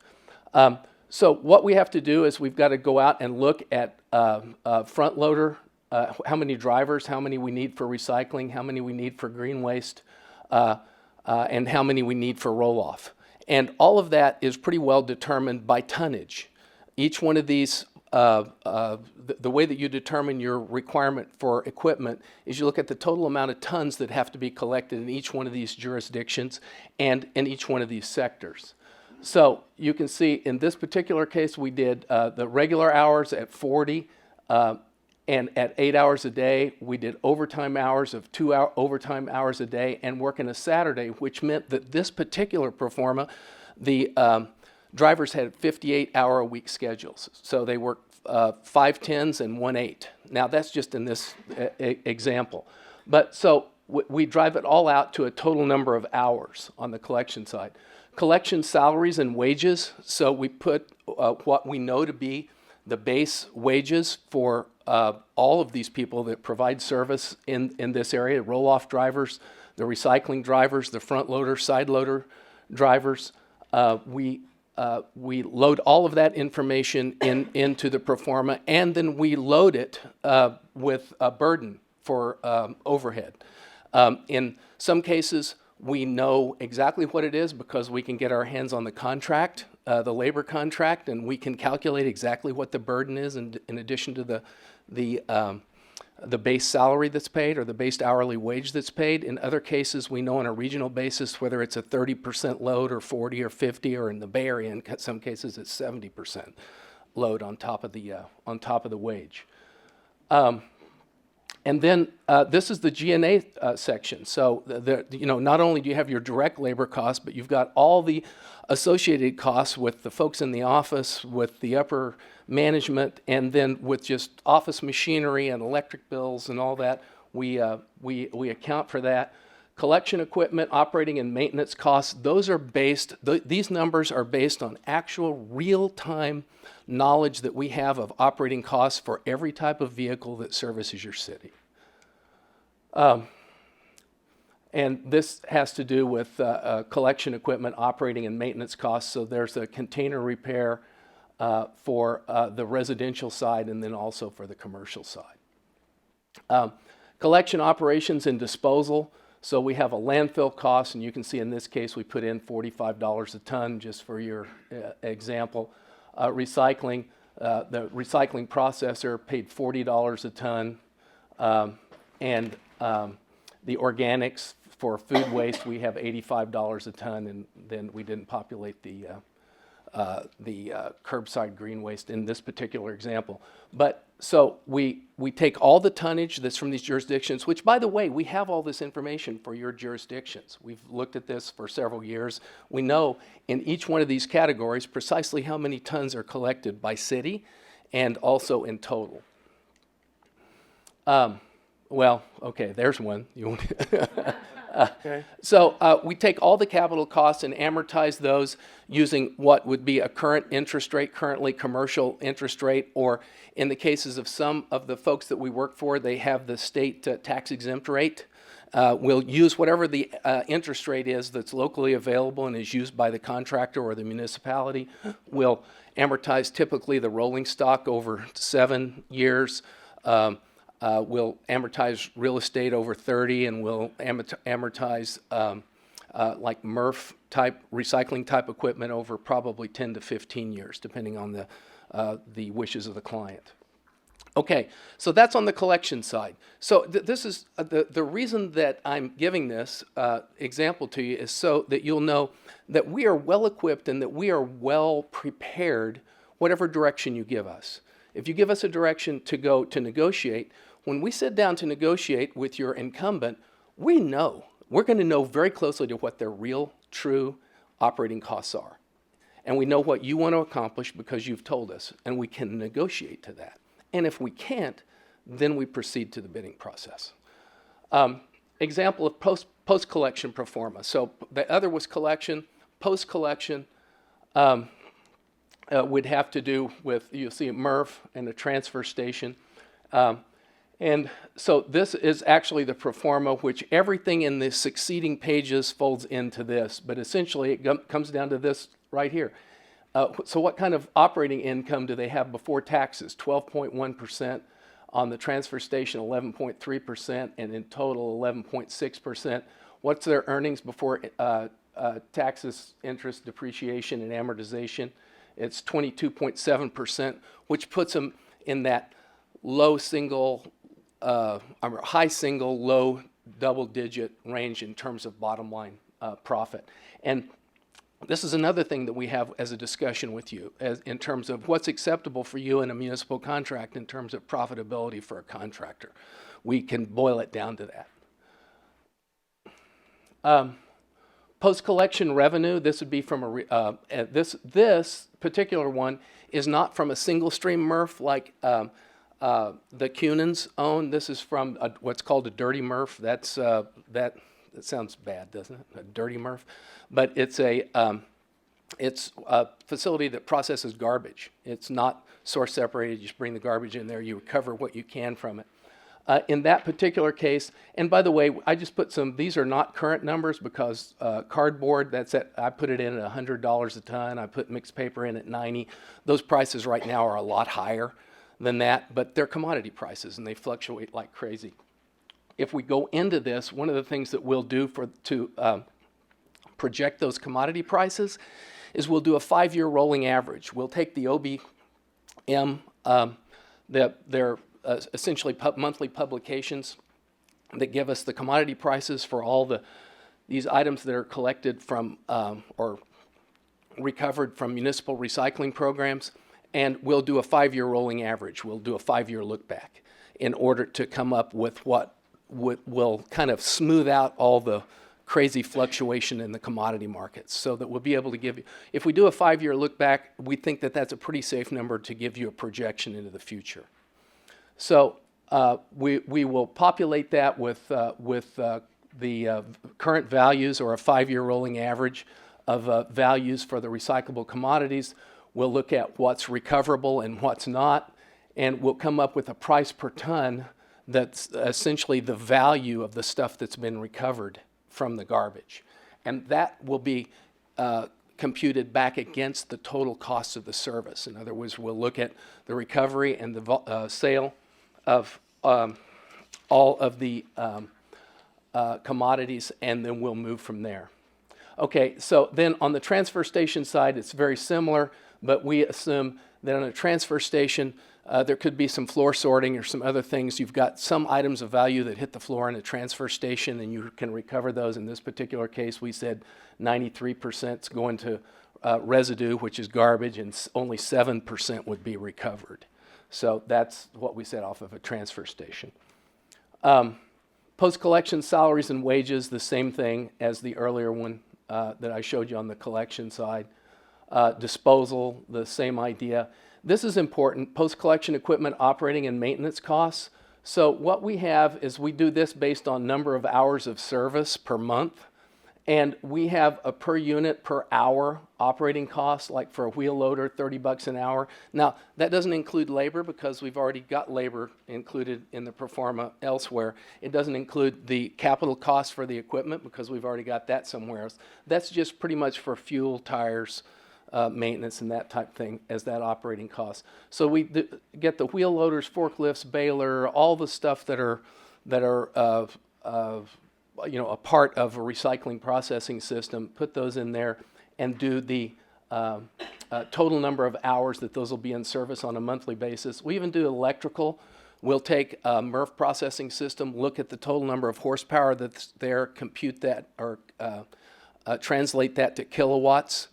So what we have to do is we've got to go out and look at front loader, how many drivers, how many we need for recycling, how many we need for green waste, and how many we need for roll-off. And all of that is pretty well determined by tonnage. Each one of these, the way that you determine your requirement for equipment is you look at the total amount of tons that have to be collected in each one of these jurisdictions and in each one of these sectors. So you can see in this particular case, we did the regular hours at 40, and at 8 hours a day. We did overtime hours of 2 overtime hours a day and working a Saturday, which meant that this particular pro forma, the drivers had 58-hour-a-week schedules. So they worked 5 10s and 1 8. Now that's just in this example. But so we drive it all out to a total number of hours on the collection side. Collection salaries and wages, so we put what we know to be the base wages for all of these people that provide service in this area, roll-off drivers, the recycling drivers, the front loader, side loader drivers. We load all of that information into the pro forma, and then we load it with a burden for overhead. In some cases, we know exactly what it is because we can get our hands on the contract, the labor contract, and we can calculate exactly what the burden is in addition to the base salary that's paid or the base hourly wage that's paid. In other cases, we know on a regional basis whether it's a 30% load or 40 or 50, or in the Bay Area, in some cases, it's 70% load on top of the wage. And then this is the G&A section. So not only do you have your direct labor costs, but you've got all the associated costs with the folks in the office, with the upper management, and then with just office machinery and electric bills and all that. We account for that. Collection equipment, operating and maintenance costs, those are based, these numbers are based on actual real-time knowledge that we have of operating costs for every type of vehicle that services your city. And this has to do with collection equipment, operating and maintenance costs. So there's a container repair for the residential side and then also for the commercial side. Collection operations and disposal. So we have a landfill cost, and you can see in this case we put in $45 a ton just for your example. Recycling, the recycling processor paid $40 a ton, and the organics for food waste we have $85 a ton, and then we didn't populate the curbside green waste in this particular example. But so we take all the tonnage that's from these jurisdictions, which, by the way, we have all this information for your jurisdictions. We've looked at this for several years. We know in each one of these categories precisely how many tons are collected by city and also in total. Well, okay, there's one. Okay. So we take all the capital costs and amortize those using what would be a current interest rate, currently commercial interest rate, or in the cases of some of the folks that we work for, they have the state tax exempt rate. We'll use whatever the interest rate is that's locally available and is used by the contractor or the municipality. We'll amortize typically the rolling stock over 7 years. We'll amortize real estate over 30, and we'll amortize like MRF type, recycling type equipment over probably 10 to 15 years, depending on the wishes of the client. Okay, so that's on the collection side. So this is the reason that I'm giving this example to you is so that you'll know that we are well equipped and that we are well prepared whatever direction you give us. If you give us a direction to go to negotiate, when we sit down to negotiate with your incumbent, we know, we're going to know very closely to what their real, true operating costs are. And we know what you want to accomplish because you've told us, and we can negotiate to that. And if we can't, then we proceed to the bidding process. Example of post-collection pro forma. So the other was collection. Post-collection would have to do with, you'll see a MRF and a transfer station. And so this is actually the pro forma, which everything in the succeeding pages folds into this. But essentially, it comes down to this right here. So what kind of operating income do they have before taxes? 12.1%. On the transfer station, 11.3%, and in total, 11.6%. What's their earnings before taxes, interest, depreciation, and amortization? It's 22.7%, which puts them in that low single, high single, low double-digit range in terms of bottom line profit. And this is another thing that we have as a discussion with you in terms of what's acceptable for you in a municipal contract in terms of profitability for a contractor. We can boil it down to that. Post-collection revenue, this would be from this particular one is not from a single stream MRF like the Cunans own. This is from what's called a dirty MRF. That sounds bad, doesn't it? A dirty MRF, but it's a facility that processes garbage. It's not source separated. You just bring the garbage in there. You recover what you can from it. In that particular case, and by the way, I just put some. These are not current numbers because cardboard. I put it in at $100 a ton. I put mixed paper in at $90. Those prices right now are a lot higher than that, but they're commodity prices and they fluctuate like crazy. If we go into this, one of the things that we'll do to project those commodity prices is we'll do a 5-year rolling average. We'll take the OBM, their essentially monthly publications that give us the commodity prices for all these items that are collected from or recovered from municipal recycling programs, and we'll do a 5-year rolling average. We'll do a 5-year look back in order to come up with what will kind of smooth out all the crazy fluctuation in the commodity markets so that we'll be able to give you, if we do a 5-year look back, we think that that's a pretty safe number to give you a projection into the future. So we will populate that with the current values or a 5-year rolling average of values for the recyclable commodities. We'll look at what's recoverable and what's not, and we'll come up with a price per ton that's essentially the value of the stuff that's been recovered from the garbage. And that will be computed back against the total cost of the service. In other words, we'll look at the recovery and the sale of all of the commodities, and then we'll move from there. Okay, so then on the transfer station side, it's very similar, but we assume that on a transfer station, there could be some floor sorting or some other things. You've got some items of value that hit the floor in a transfer station, and you can recover those. In this particular case, we said 93% is going to residue, which is garbage, and only 7% would be recovered. So that's what we said off of a transfer station. Post-collection salaries and wages, the same thing as the earlier one that I showed you on the collection side. Disposal, the same idea. This is important, post-collection equipment operating and maintenance costs. So what we have is we do this based on number of hours of service per month. And we have a per unit per hour operating cost, like for a wheel loader, $30 an hour. Now, that doesn't include labor because we've already got labor included in the pro forma elsewhere. It doesn't include the capital cost for the equipment because we've already got that somewhere else. That's just pretty much for fuel, tires, maintenance, and that type thing as that operating cost. So we get the wheel loaders, forklifts, baler, all the stuff that are a part of a recycling processing system, put those in there and do the total number of hours that those will be in service on a monthly basis. We even do electrical. We'll take a MRF processing system, look at the total number of horsepower that's there, compute that or translate that to kilowatts,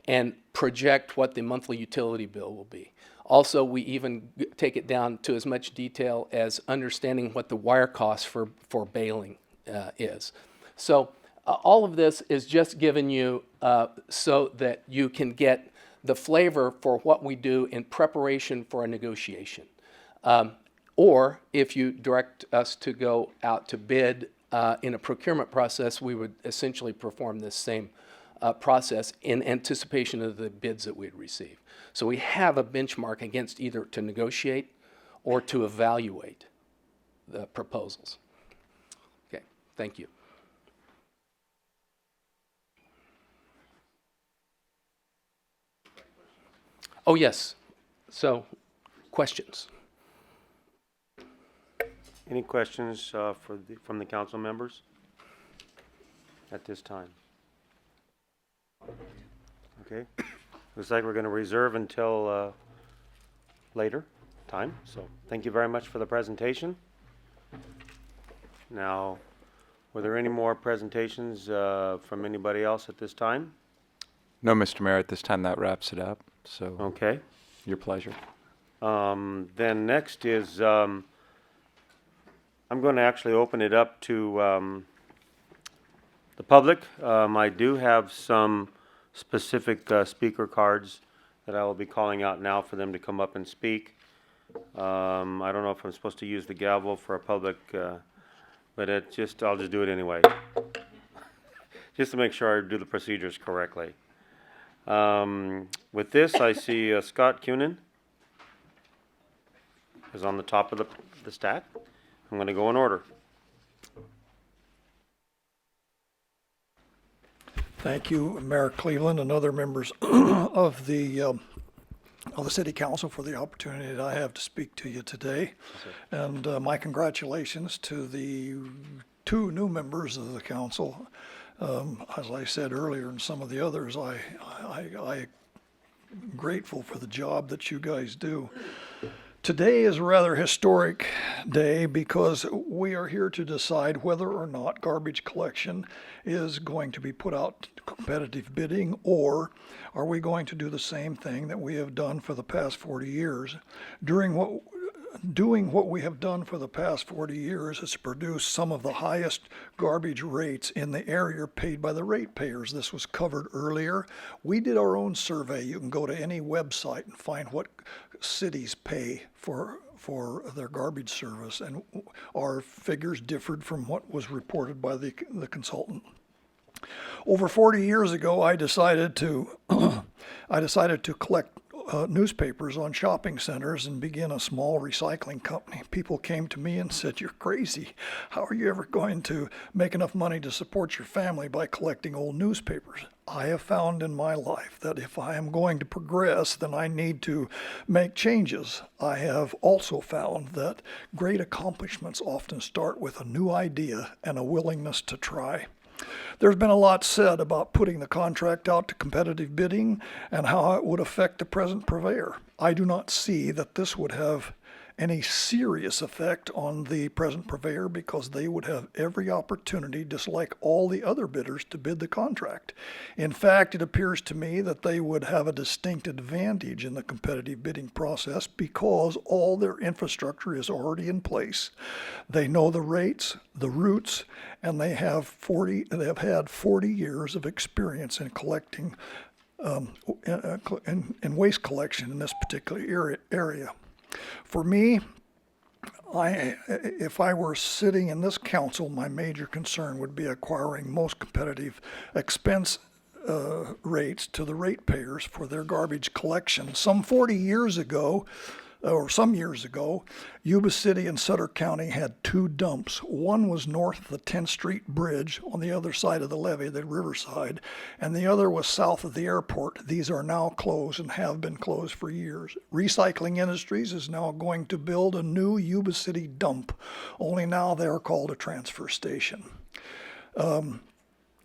and project what the monthly utility bill will be. Also, we even take it down to as much detail as understanding what the wire cost for baling is. So all of this is just given you so that you can get the flavor for what we do in preparation for a negotiation. Or if you direct us to go out to bid in a procurement process, we would essentially perform this same process in anticipation of the bids that we'd receive. So we have a benchmark against either to negotiate or to evaluate the proposals. Okay, thank you. Oh, yes. So, questions? Any questions from the council members at this time? Okay. Looks like we're going to reserve until later time. So thank you very much for the presentation. Now, were there any more presentations from anybody else at this time? No, Mr. Mayor, at this time that wraps it up. So Okay. your pleasure. Then next is, I'm going to actually open it up to the public. I do have some specific speaker cards that I will be calling out now for them to come up and speak. I don't know if I'm supposed to use the gavel for a public, but I'll just do it anyway. Just to make sure I do the procedures correctly. With this, I see Scott Cunin is on the top of the stack. I'm going to go in order. Thank you, Mayor Cleveland and other members of the City Council for the opportunity that I have to speak to you today. And my congratulations to the 2 new members of the council. As I said earlier, and some of the others, I'm grateful for the job that you guys do. Today is a rather historic day because we are here to decide whether or not garbage collection is going to be put out to competitive bidding, or are we going to do the same thing that we have done for the past 40 years. Doing what we have done for the past 40 years has produced some of the highest garbage rates in the area paid by the ratepayers. This was covered earlier. We did our own survey. You can go to any website and find what cities pay for their garbage service, and our figures differed from what was reported by the consultant. Over 40 years ago, I decided to collect newspapers on shopping centers and begin a small recycling company. People came to me and said, "You're crazy. How are you ever going to make enough money to support your family by collecting old newspapers?" I have found in my life that if I am going to progress, then I need to make changes. I have also found that great accomplishments often start with a new idea and a willingness to try. There's been a lot said about putting the contract out to competitive bidding and how it would affect the present purveyor. I do not see that this would have any serious effect on the present purveyor because they would have every opportunity, just like all the other bidders, to bid the contract. In fact, it appears to me that they would have a distinct advantage in the competitive bidding process because all their infrastructure is already in place. They know the rates, the routes, and they have had 40 years of experience in collecting in waste collection in this particular area. For me, if I were sitting in this council, my major concern would be acquiring most competitive expense rates to the ratepayers for their garbage collection. Some years ago, Yuba City and Sutter County had 2 dumps. One was north of the 10th Street Bridge on the other side of the levee, the riverside, and the other was south of the airport. These are now closed and have been closed for years. Recycling Industries is now going to build a new Yuba City dump, only now they are called a transfer station.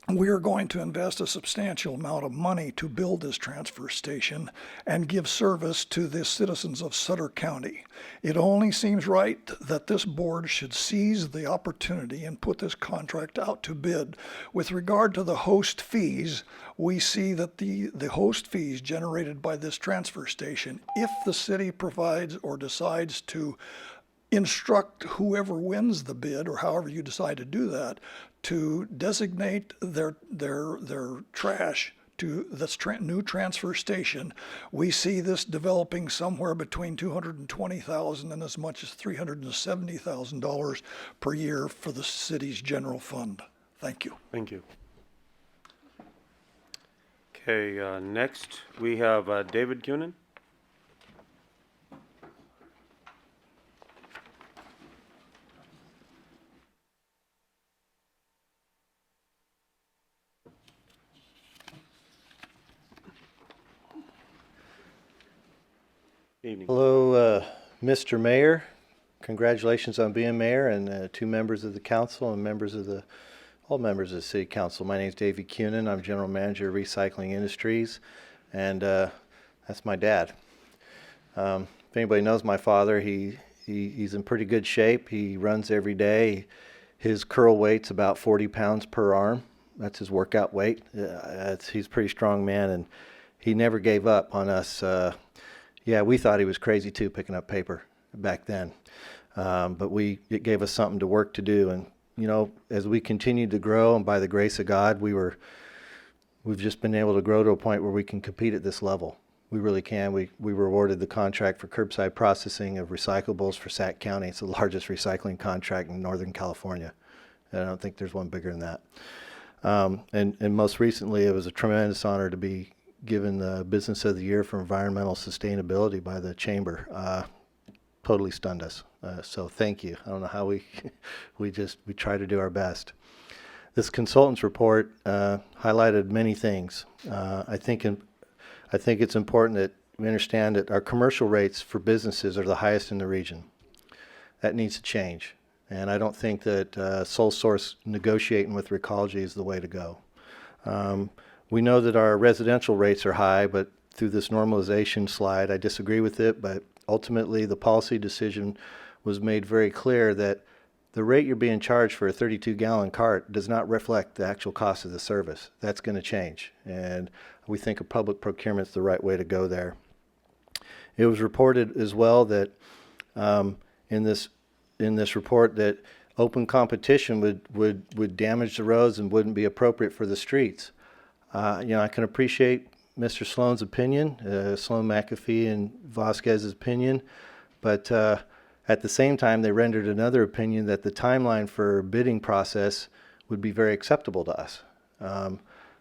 We are going to invest a substantial amount of money to build this transfer station and give service to the citizens of Sutter County. It only seems right that this board should seize the opportunity and put this contract out to bid. With regard to the host fees, we see that the host fees generated by this transfer station, if the city provides or decides to instruct whoever wins the bid, or however you decide to do that, to designate their trash to this new transfer station. We see this developing somewhere between $220,000 and as much as $370,000 per year for the city's general fund. Thank you. Thank you. Okay, next we have David Cunin. Evening. Hello, Mr. Mayor. Congratulations on being mayor, and two members of the council and all members of the city council. My name is Davey Cunin. I'm general manager of Recycling Industries, and that's my dad. If anybody knows my father, he's in pretty good shape. He runs every day. His curl weight's about 40 pounds per arm. That's his workout weight. He's a pretty strong man, and he never gave up on us. Yeah, we thought he was crazy too, picking up paper back then. But it gave us something to work to do. And, you know, as we continued to grow, and by the grace of God, we've just been able to grow to a point where we can compete at this level. We really can. We were awarded the contract for curbside processing of recyclables for Sac County. It's the largest recycling contract in Northern California. I don't think there's one bigger than that. And most recently, it was a tremendous honor to be given the Business of the Year for Environmental Sustainability by the Chamber. Totally stunned us. So thank you. I don't know how we try to do our best. This consultant's report highlighted many things. I think it's important that we understand that our commercial rates for businesses are the highest in the region. That needs to change. And I don't think that sole source negotiating with Recology is the way to go. We know that our residential rates are high, but through this normalization slide, I disagree with it. But ultimately, the policy decision was made very clear that the rate you're being charged for a 32-gallon cart does not reflect the actual cost of the service. That's going to change. And we think a public procurement is the right way to go there. It was reported as well that in this report that open competition would damage the roads and wouldn't be appropriate for the streets. You know, I can appreciate Mr. Sloan's opinion, Sloan McAfee and Vasquez's opinion, but at the same time, they rendered another opinion that the timeline for bidding process would be very acceptable to us.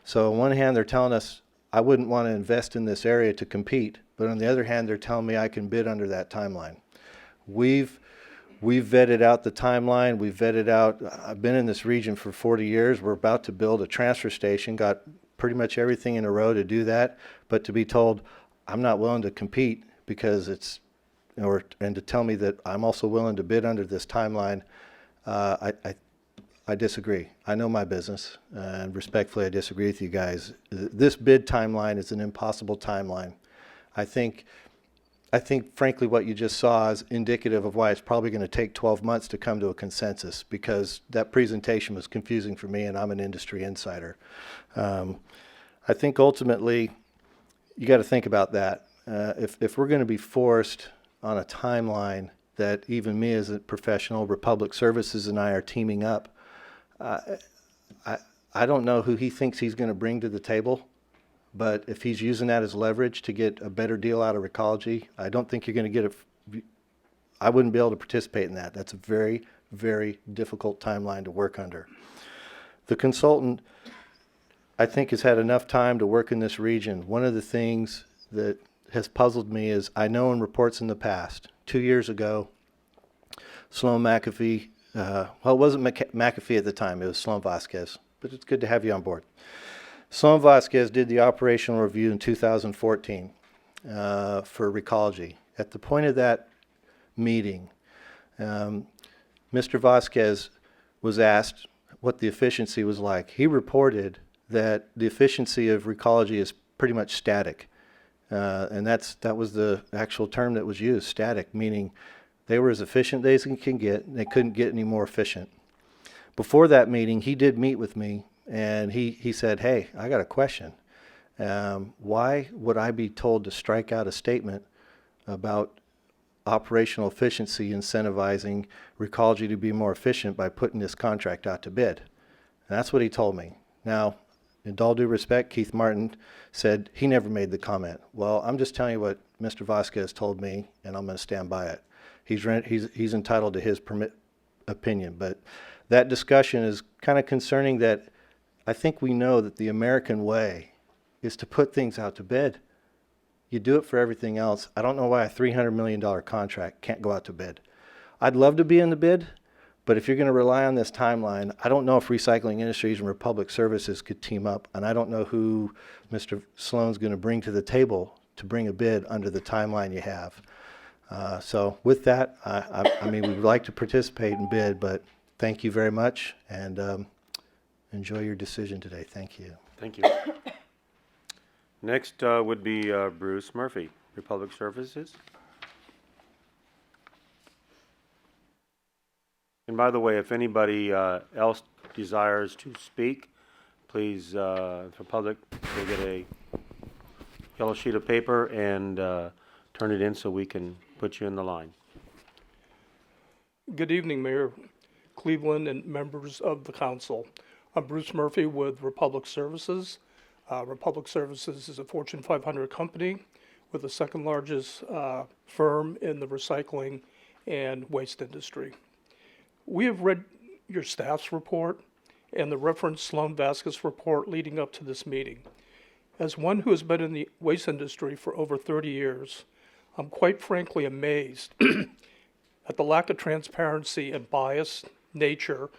So on one hand, they're telling us I wouldn't want to invest in this area to compete, but on the other hand, they're telling me I can bid under that timeline. We've vetted out the timeline. We've vetted out, I've been in this region for 40 years. We're about to build a transfer station, got pretty much everything in a row to do that, but to be told I'm not willing to compete because and to tell me that I'm also willing to bid under this timeline, I disagree. I know my business, and respectfully I disagree with you guys. This bid timeline is an impossible timeline. I think frankly what you just saw is indicative of why it's probably going to take 12 months to come to a consensus, because that presentation was confusing for me, and I'm an industry insider. I think ultimately you got to think about that. If we're going to be forced on a timeline that even me as a professional, Republic Services and I are teaming up, I don't know who he thinks he's going to bring to the table. But if he's using that as leverage to get a better deal out of Recology, I don't think you're going to get I wouldn't be able to participate in that. That's a very, very difficult timeline to work under. The consultant, I think, has had enough time to work in this region. One of the things that has puzzled me is I know in reports in the past, 2 years ago, Sloan McAfee, well, it wasn't McAfee at the time, it was Sloan Vasquez, but it's good to have you on board. Sloan Vasquez did the operational review in 2014 for Recology. At the point of that meeting, Mr. Vasquez was asked what the efficiency was like. He reported that the efficiency of Recology is pretty much static. And that was the actual term that was used, static, meaning they were as efficient as they can get, and they couldn't get any more efficient. Before that meeting, he did meet with me, and he said, hey, I got a question. Why would I be told to strike out a statement about operational efficiency incentivizing Recology to be more efficient by putting this contract out to bid? And that's what he told me. Now, in all due respect, Keith Martin said he never made the comment. Well, I'm just telling you what Mr. Vasquez told me, and I'm going to stand by it. He's entitled to his opinion, but that discussion is kind of concerning that I think we know that the American way is to put things out to bid. You do it for everything else. I don't know why a $300 million contract can't go out to bid. I'd love to be in the bid, but if you're going to rely on this timeline, I don't know if Recycling Industries and Republic Services could team up, and I don't know who Mr. Sloan's going to bring to the table to bring a bid under the timeline you have. So with that, I mean, we'd like to participate and bid, but thank you very much, and enjoy your decision today. Thank you. Thank you. Next would be Bruce Murphy, Republic Services. And by the way, if anybody else desires to speak, please, for public, they get a yellow sheet of paper and turn it in so we can put you in the line. Good evening, Mayor Cleveland and members of the council. I'm Bruce Murphy with Republic Services. Republic Services is a Fortune 500 company with the second largest firm in the recycling and waste industry. We have read your staff's report and the reference Sloan Vasquez report leading up to this meeting. As one who has been in the waste industry for over 30 years, I'm quite frankly amazed at the lack of transparency and biased nature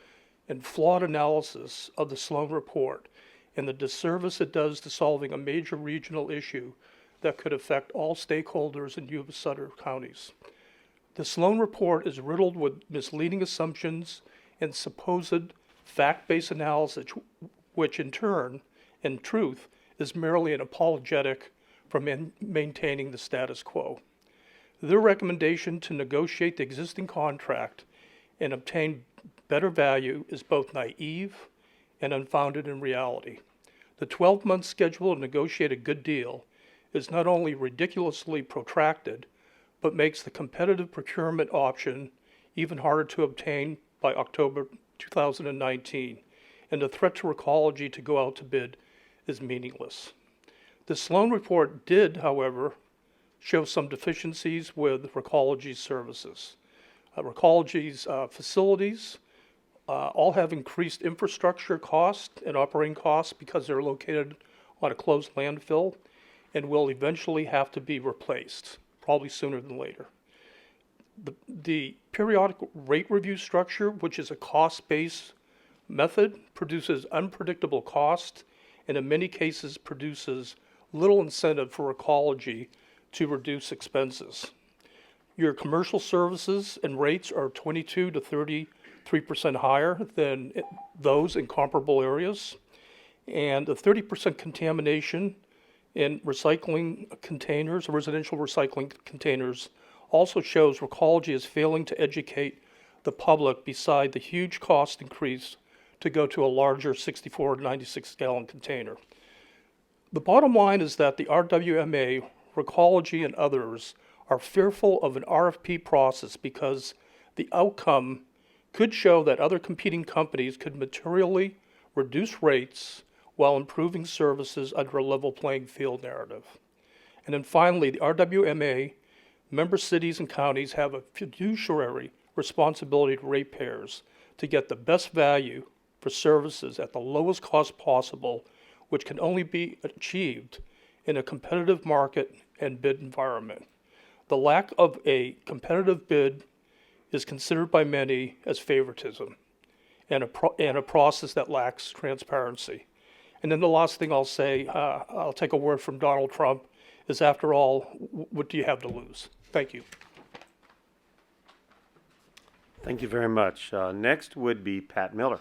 and flawed analysis of the Sloan report and the disservice it does to solving a major regional issue that could affect all stakeholders in Yuba City counties. The Sloan report is riddled with misleading assumptions and supposed fact-based analysis, which in turn, in truth, is merely an apologetic for maintaining the status quo. Their recommendation to negotiate the existing contract and obtain better value is both naive and unfounded in reality. The 12-month schedule to negotiate a good deal is not only ridiculously protracted, but makes the competitive procurement option even harder to obtain by October 2019, and the threat to Recology to go out to bid is meaningless. The Sloan report did, however, show some deficiencies with Recology's services. Recology's facilities all have increased infrastructure costs and operating costs because they're located on a closed landfill and will eventually have to be replaced, probably sooner than later. The periodic rate review structure, which is a cost-based method, produces unpredictable cost and in many cases produces little incentive for Recology to reduce expenses. Your commercial services and rates are 22 to 33% higher than those in comparable areas, and the 30% contamination in recycling containers, residential recycling containers, also shows Recology is failing to educate the public beside the huge cost increase to go to a larger 64 to 96 gallon container. The bottom line is that the RWMA, Recology, and others are fearful of an RFP process because the outcome could show that other competing companies could materially reduce rates while improving services under a level playing field narrative. And then finally, the RWMA, member cities and counties have a fiduciary responsibility to ratepayers to get the best value for services at the lowest cost possible, which can only be achieved in a competitive market and bid environment. The lack of a competitive bid is considered by many as favoritism and a process that lacks transparency. And then the last thing I'll say, I'll take a word from Donald Trump, is after all, what do you have to lose? Thank you. Thank you very much. Next would be Pat Miller.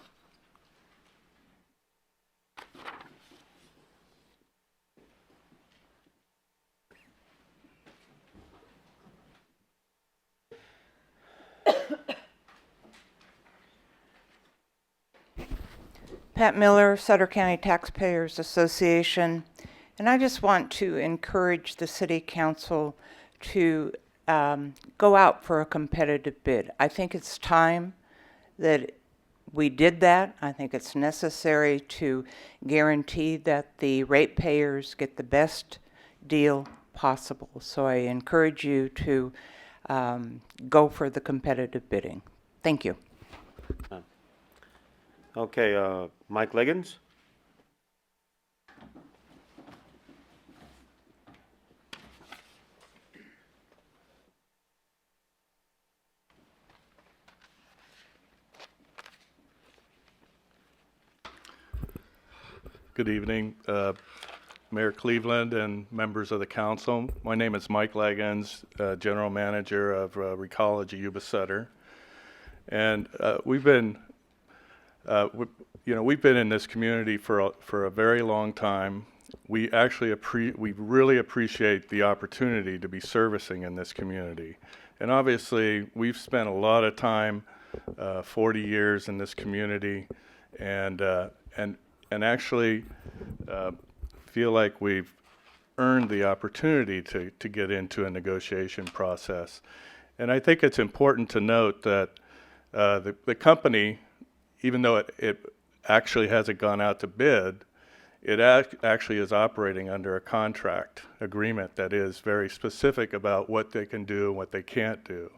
Pat Miller, Sutter County Taxpayers Association, and I just want to encourage the City Council to go out for a competitive bid. I think it's time that we did that. I think it's necessary to guarantee that the ratepayers get the best deal possible. So I encourage you to go for the competitive bidding. Thank you. Okay, Mike Liggins. Good evening. Mayor Cleveland and members of the council. My name is Mike Leggins, General Manager of Recology Yuba City. And we've been in this community for a very long time. We actually we really appreciate the opportunity to be servicing in this community. And obviously, we've spent a lot of time, 40 years in this community, and actually feel like we've earned the opportunity to get into a negotiation process. And I think it's important to note that the company, even though it actually hasn't gone out to bid, it actually is operating under a contract agreement that is very specific about what they can do and what they can't do.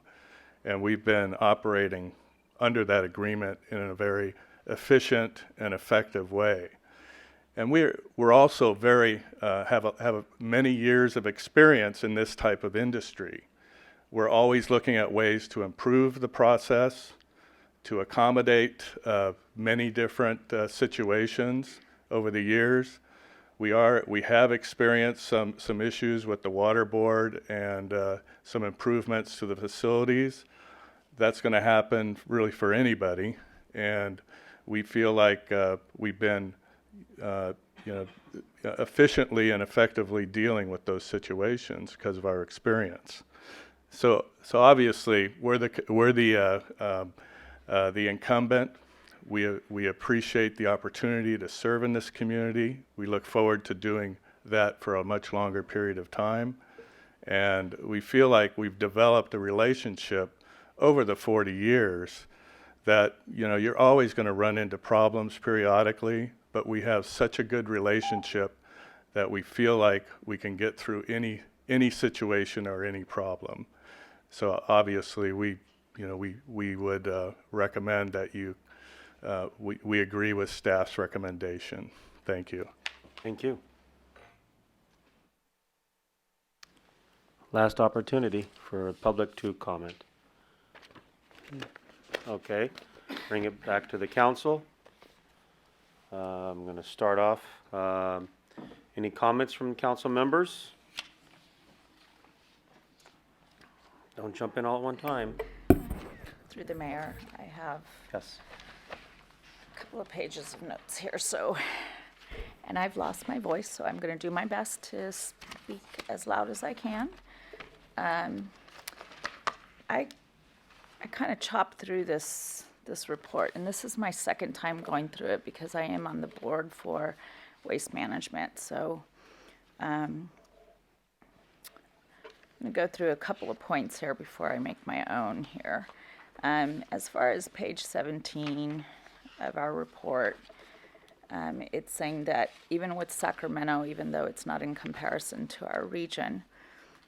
And we've been operating under that agreement in a very efficient and effective way. And we're also very have many years of experience in this type of industry. We're always looking at ways to improve the process, to accommodate many different situations over the years. We have experienced some issues with the water board and some improvements to the facilities. That's going to happen really for anybody, and we feel like we've been efficiently and effectively dealing with those situations because of our experience. So obviously we're the incumbent. We appreciate the opportunity to serve in this community. We look forward to doing that for a much longer period of time. And we feel like we've developed a relationship over the 40 years that, you're always going to run into problems periodically, but we have such a good relationship that we feel like we can get through any situation or any problem. So obviously we would recommend that we agree with staff's recommendation. Thank you. Thank you. Last opportunity for the public to comment. Okay, bring it back to the council. I'm going to start off. Any comments from council members? Don't jump in all at one time. Through the mayor, I have Yes. a couple of pages of notes here, and I've lost my voice, so I'm going to do my best to speak as loud as I can. I kind of chopped through this report, and this is my second time going through it because I am on the board for waste management. So I'm going to go through a couple of points here before I make my own here. As far as page 17 of our report, it's saying that even with Sacramento, even though it's not in comparison to our region,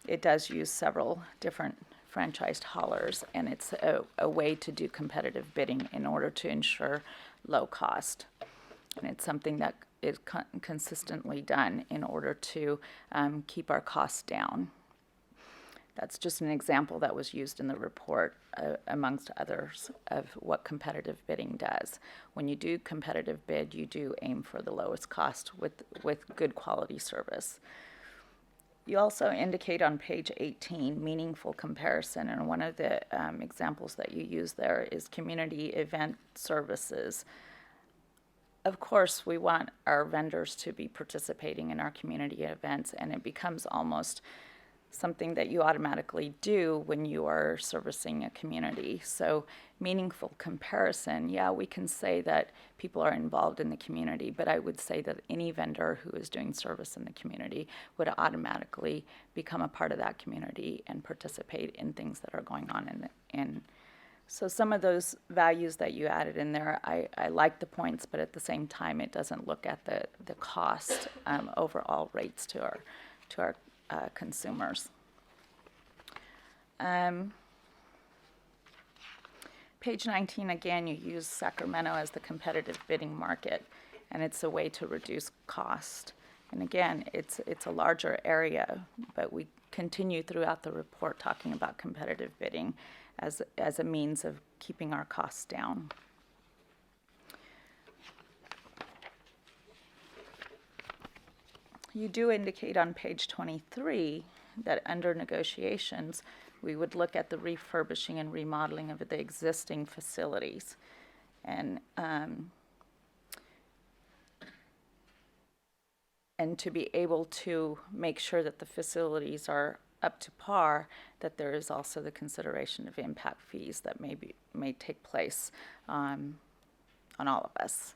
it does use several different franchised haulers, and it's a way to do competitive bidding in order to ensure low cost. And it's something that is consistently done in order to keep our costs down. That's just an example that was used in the report, amongst others, of what competitive bidding does. When you do competitive bid, you do aim for the lowest cost with good quality service. You also indicate on page 18 meaningful comparison, and one of the examples that you use there is community event services. Of course, we want our vendors to be participating in our community events, and it becomes almost something that you automatically do when you are servicing a community. So meaningful comparison, yeah, we can say that people are involved in the community, but I would say that any vendor who is doing service in the community would automatically become a part of that community and participate in things that are going on in. So some of those values that you added in there, I like the points, but at the same time, it doesn't look at the cost overall rates to our consumers. Page 19, again, you use Sacramento as the competitive bidding market, and it's a way to reduce cost. And again, it's a larger area, but we continue throughout the report talking about competitive bidding as a means of keeping our costs down. you do indicate on page 23 that under negotiations, we would look at the refurbishing and remodeling of the existing facilities. And to be able to make sure that the facilities are up to par, that there is also the consideration of impact fees that may take place on all of us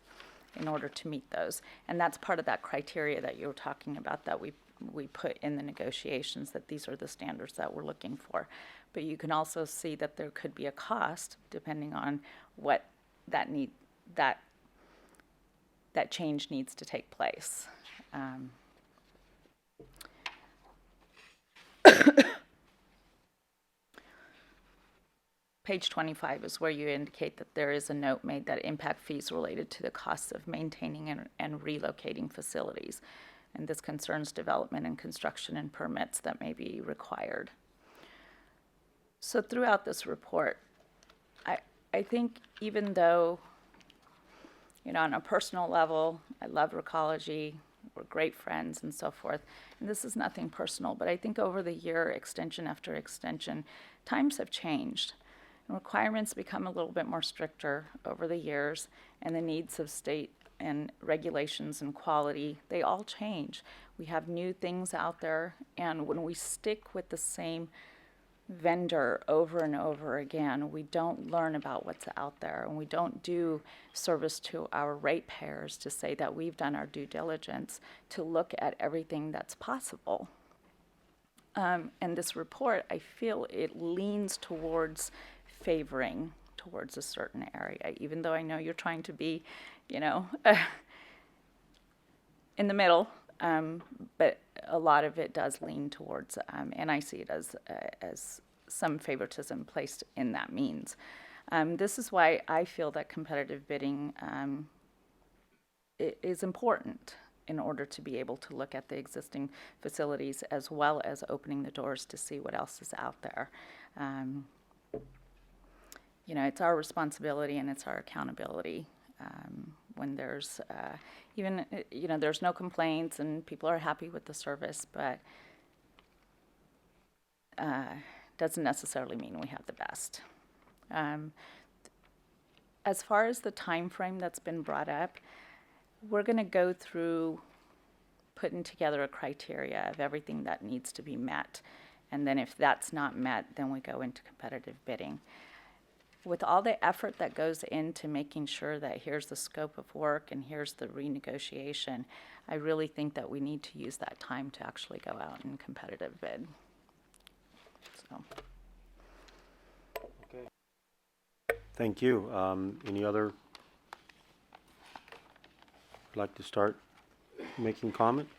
in order to meet those. And that's part of that criteria that you were talking about that we put in the negotiations, that these are the standards that we're looking for. But you can also see that there could be a cost depending on what that change needs to take place. Page 25 is where you indicate that there is a note made that impact fees related to the costs of maintaining and relocating facilities. And this concerns development and construction and permits that may be required. So throughout this report, I think even though, on a personal level, I love Recology, we're great friends and so forth, and this is nothing personal, but I think over the year, extension after extension, times have changed. And requirements become a little bit more stricter over the years, and the needs of state and regulations and quality, they all change. We have new things out there, and when we stick with the same vendor over and over again, we don't learn about what's out there, and we don't do service to our ratepayers to say that we've done our due diligence to look at everything that's possible. And this report, I feel it leans towards favoring towards a certain area, even though I know you're trying to be, in the middle, but a lot of it does lean towards, and I see it as some favoritism placed in that means. This is why I feel that competitive bidding is important in order to be able to look at the existing facilities as well as opening the doors to see what else is out there. It's our responsibility and it's our accountability when there's there's no complaints and people are happy with the service, but doesn't necessarily mean we have the best. As far as the time frame that's been brought up, we're going to go through putting together a criteria of everything that needs to be met, and then if that's not met, then we go into competitive bidding. With all the effort that goes into making sure that here's the scope of work and here's the renegotiation, I really think that we need to use that time to actually go out and competitive bid. So. Okay. Thank you. Any other like to start making comment?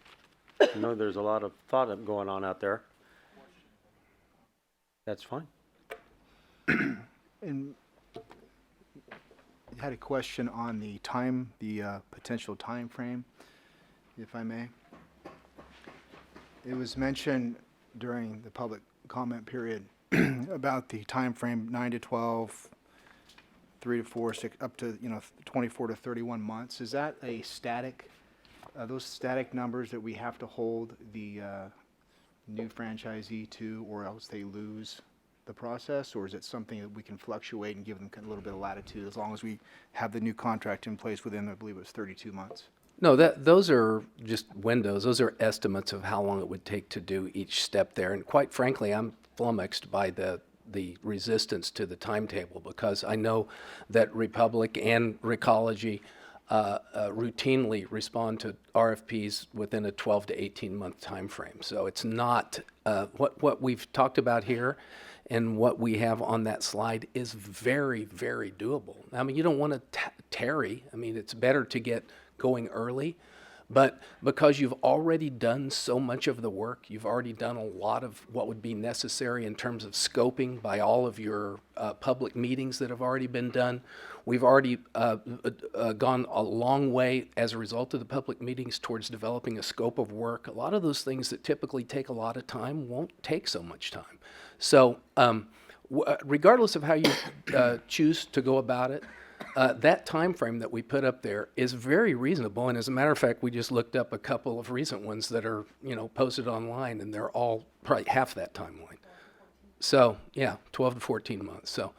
I know there's a lot of thought going on out there. That's fine. And had a question on the potential time frame, if I may. It was mentioned during the public comment period about the time frame 9 to 12, 3 to 4, 6, up to 24 to 31 months. Is that a static? Those static numbers that we have to hold the new franchisee to, or else they lose the process, or is it something that we can fluctuate and give them a little bit of latitude as long as we have the new contract in place within, I believe it was 32 months? No, those are just windows. Those are estimates of how long it would take to do each step there. And quite frankly, I'm flummoxed by the resistance to the timetable, because I know that Republic and Recology routinely respond to RFPs within a 12 to 18 month time frame. So it's not what we've talked about here and what we have on that slide is very, very doable. I mean, you don't want to tarry. I mean, it's better to get going early, but because you've already done so much of the work, you've already done a lot of what would be necessary in terms of scoping by all of your public meetings that have already been done. We've already gone a long way as a result of the public meetings towards developing a scope of work. A lot of those things that typically take a lot of time won't take so much time. So regardless of how you choose to go about it, that time frame that we put up there is very reasonable. And as a matter of fact, we just looked up a couple of recent ones that are, posted online, and they're all probably half that timeline. So, yeah, 12 to 14 months. So,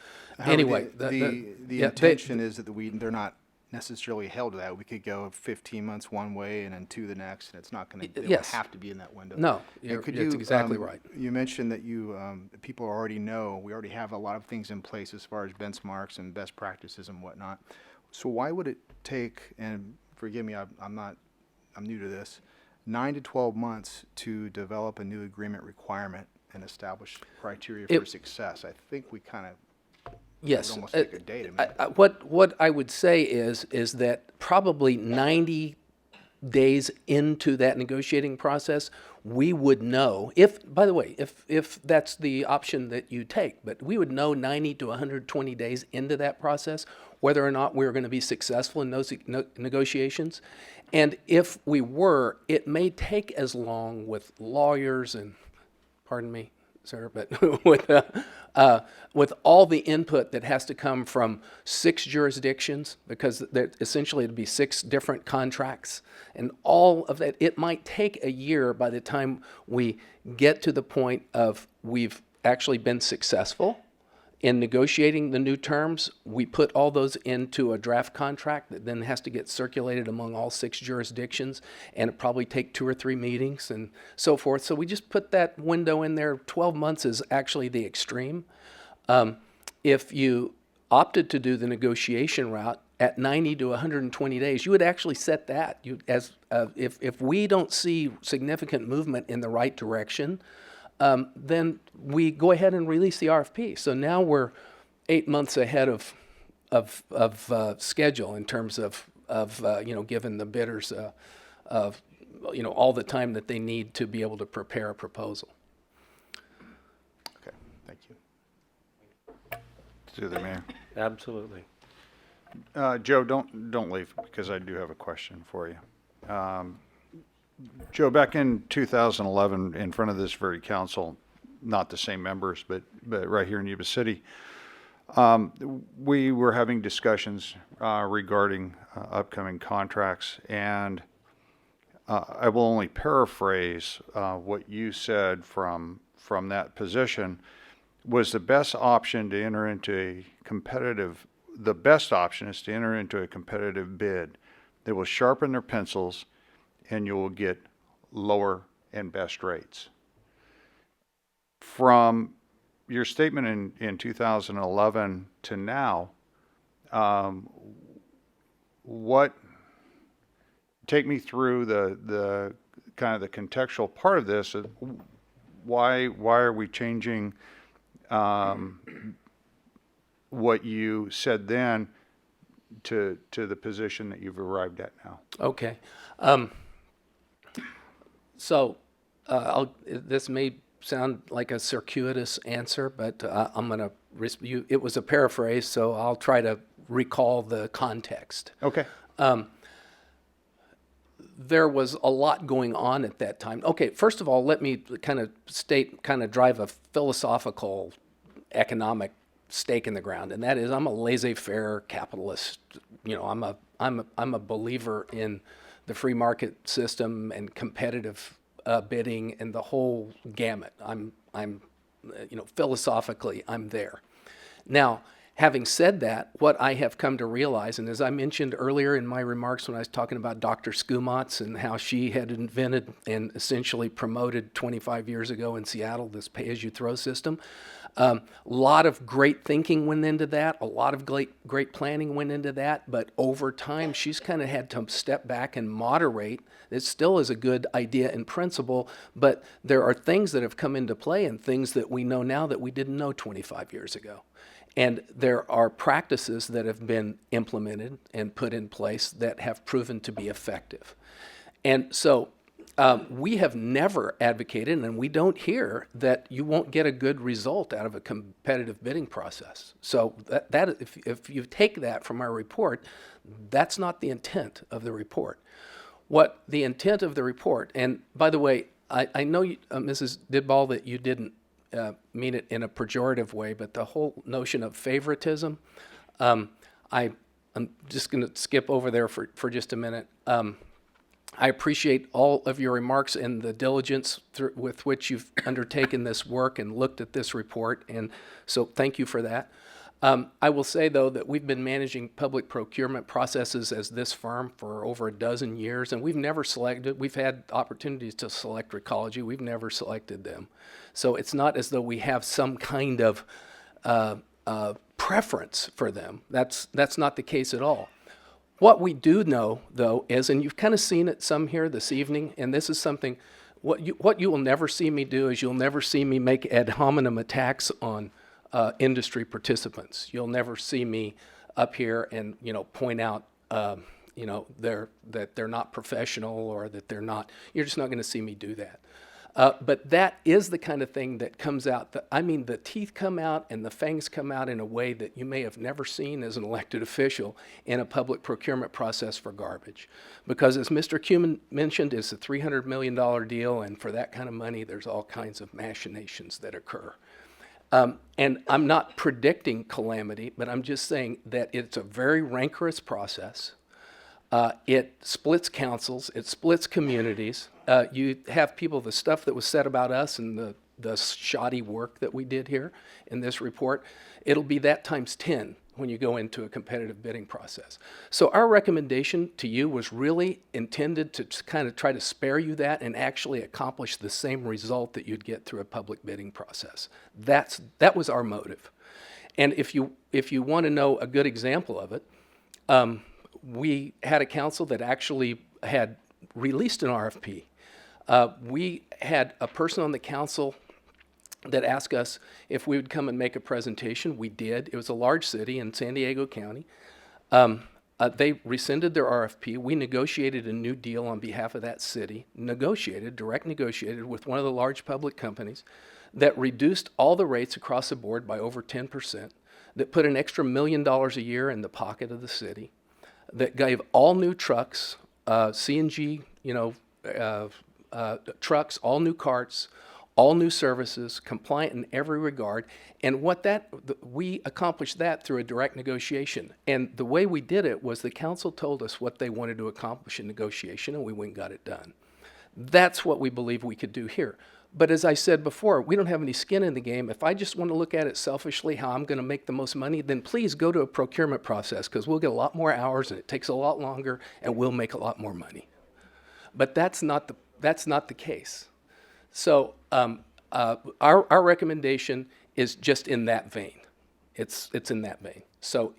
anyway. The intention is that they're not necessarily held to that. We could go 15 months one way and then 2 the next, and it's not going to Yes. have to be in that window. No, And that's exactly right. You mentioned that people already know, we already have a lot of things in place as far as benchmarks and best practices and whatnot. So why would it take, and forgive me, I'm new to this, 9 to 12 months to develop a new agreement requirement and establish criteria for success? I think we kind of Yes. almost take a day to make that. What I would say is that probably 90 days into that negotiating process, we would know, by the way, if that's the option that you take, but we would know 90 to 120 days into that process whether or not we're going to be successful in those negotiations. And if we were, it may take as long with lawyers and, pardon me, sir, but with all the input that has to come from 6 jurisdictions, because essentially it'd be 6 different contracts, and all of that, it might take a year by the time we get to the point of we've actually been successful in negotiating the new terms. We put all those into a draft contract that then has to get circulated among all 6 jurisdictions, and it probably take 2 or 3 meetings and so forth. So we just put that window in there. 12 months is actually the extreme. If you opted to do the negotiation route at 90 to 120 days, you would actually set that. If we don't see significant movement in the right direction, then we go ahead and release the RFP. So now we're 8 months ahead of schedule in terms of giving the bidders all the time that they need to be able to prepare a proposal. Okay, thank you. Through the mayor. Absolutely. Joe, don't leave, because I do have a question for you. Joe, back in 2011, in front of this very council, not the same members, but right here in Yuba City, we were having discussions regarding upcoming contracts, and I will only paraphrase what you said from that position. Was the best option to enter into the best option is to enter into a competitive bid that will sharpen their pencils, and you will get lower and best rates. From your statement in 2011 to now, take me through the kind of the contextual part of this. Why are we changing what you said then to the position that you've arrived at now? Okay. So this may sound like a circuitous answer, but I'm going to it was a paraphrase, so I'll try to recall the context. Okay. There was a lot going on at that time. Okay, first of all, let me kind of drive a philosophical economic stake in the ground, and that is I'm a laissez-faire capitalist. I'm a believer in the free market system and competitive bidding and the whole gamut. I'm philosophically, I'm there. Now, having said that, what I have come to realize, and as I mentioned earlier in my remarks when I was talking about Dr. Skumatz and how she had invented and essentially promoted 25 years ago in Seattle this pay-as-you-throw system, a lot of great thinking went into that, a lot of great planning went into that, but over time she's kind of had to step back and moderate. It still is a good idea in principle, but there are things that have come into play and things that we know now that we didn't know 25 years ago. And there are practices that have been implemented and put in place that have proven to be effective. And so we have never advocated, and we don't hear, that you won't get a good result out of a competitive bidding process. So that if you take that from our report, that's not the intent of the report. What the intent of the report, and by the way, I know, Mrs. Didball, that you didn't mean it in a pejorative way, but the whole notion of favoritism, I I'm just going to skip over there for just a minute. I appreciate all of your remarks and the diligence with which you've undertaken this work and looked at this report, and so thank you for that. I will say, though, that we've been managing public procurement processes as this firm for over a dozen years, and we've had opportunities to select Recology. We've never selected them. So it's not as though we have some kind of preference for them. That's not the case at all. What we do know, though, is, and you've kind of seen it some here this evening, and this is something, what you will never see me do is you'll never see me make ad hominem attacks on industry participants. You'll never see me up here and, point out, that they're not professional or that they're not, you're just not going to see me do that. But that is the kind of thing that comes out, the teeth come out and the fangs come out in a way that you may have never seen as an elected official in a public procurement process for garbage. Because as Mr. Cumin mentioned, it's a $300 million deal, and for that kind of money, there's all kinds of machinations that occur. And I'm not predicting calamity, but I'm just saying that it's a very rancorous process. It splits councils, it splits communities. You have people, the stuff that was said about us and the shoddy work that we did here in this report, it'll be that times 10 when you go into a competitive bidding process. So our recommendation to you was really intended to kind of try to spare you that and actually accomplish the same result that you'd get through a public bidding process. That was our motive. And if you want to know a good example of it, we had a council that actually had released an RFP. We had a person on the council that asked us if we would come and make a presentation. We did. It was a large city in San Diego County. They rescinded their RFP. We negotiated a new deal on behalf of that city, direct negotiated with one of the large public companies that reduced all the rates across the board by over 10%, that put an extra $1 million a year in the pocket of the city, that gave all new trucks, CNG, trucks, all new carts, all new services, compliant in every regard. And we accomplished that through a direct negotiation. And the way we did it was the council told us what they wanted to accomplish in negotiation, and we went and got it done. That's what we believe we could do here. But as I said before, we don't have any skin in the game. If I just want to look at it selfishly, how I'm going to make the most money, then please go to a procurement process, because we'll get a lot more hours and it takes a lot longer and we'll make a lot more money. But that's not the case. So our recommendation is just in that vein. It's in that vein. So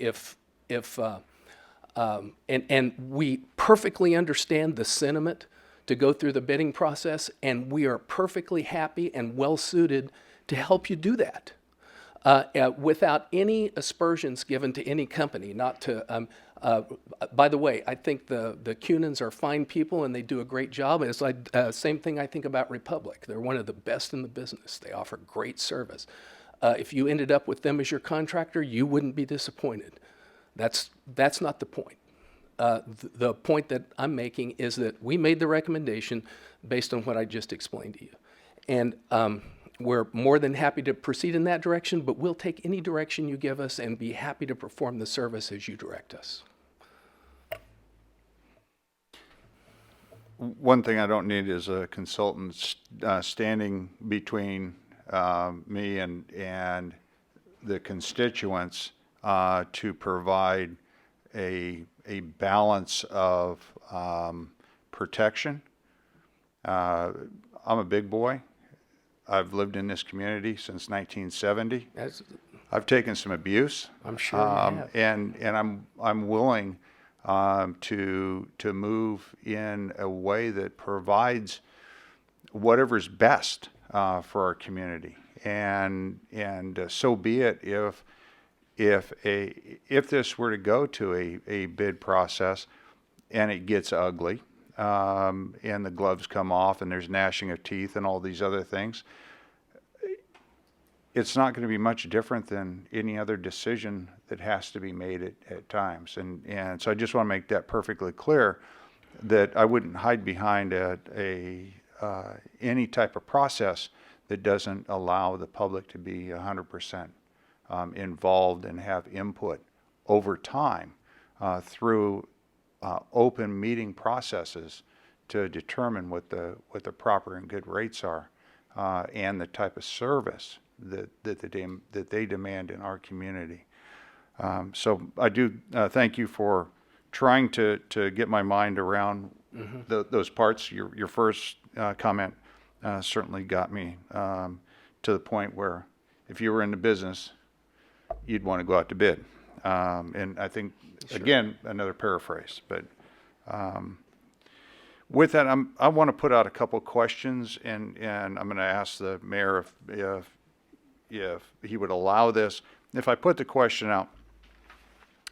and we perfectly understand the sentiment to go through the bidding process, and we are perfectly happy and well suited to help you do that without any aspersions given to any company. Not to. By the way, I think the Cunins are fine people and they do a great job. It's like same thing I think about Republic. They're one of the best in the business. They offer great service. If you ended up with them as your contractor, you wouldn't be disappointed. That's not the point. The point that I'm making is that we made the recommendation based on what I just explained to you. And we're more than happy to proceed in that direction, but we'll take any direction you give us and be happy to perform the service as you direct us. One thing I don't need is a consultant standing between me and the constituents to provide a balance of protection. I'm a big boy. I've lived in this community since 1970. I've taken some abuse. I'm sure you have. And I'm willing to move in a way that provides whatever's best for our community. And so be it if this were to go to a bid process and it gets ugly, and the gloves come off and there's gnashing of teeth and all these other things, it's not going to be much different than any other decision that has to be made at times. And so I just want to make that perfectly clear, that I wouldn't hide behind any type of process that doesn't allow the public to be 100% involved and have input over time through open meeting processes to determine what the proper and good rates are, and the type of service that they demand in our community. So I do thank you for trying to get my mind around those parts. Your first comment certainly got me to the point where if you were in the business, you'd want to go out to bid. And I think, again, another paraphrase, but with that, I want to put out a couple questions, and I'm going to ask the mayor if he would allow this. If I put the question out,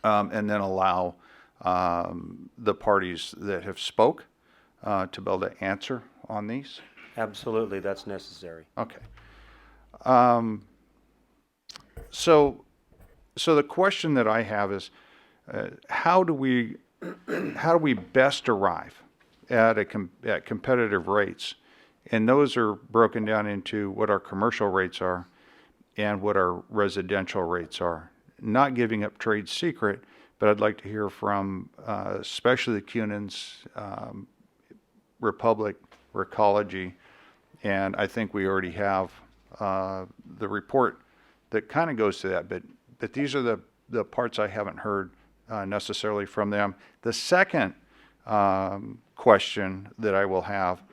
and then allow the parties that have spoke to be able to answer on these. Absolutely, that's necessary. Okay. So the question that I have is, how do we best arrive at competitive rates? And those are broken down into what our commercial rates are and what our residential rates are. Not giving up trade secret, but I'd like to hear from especially the Cunans, Republic, Recology, and I think we already have the report that kind of goes to that, but these are the parts I haven't heard necessarily from them. The second question that I will have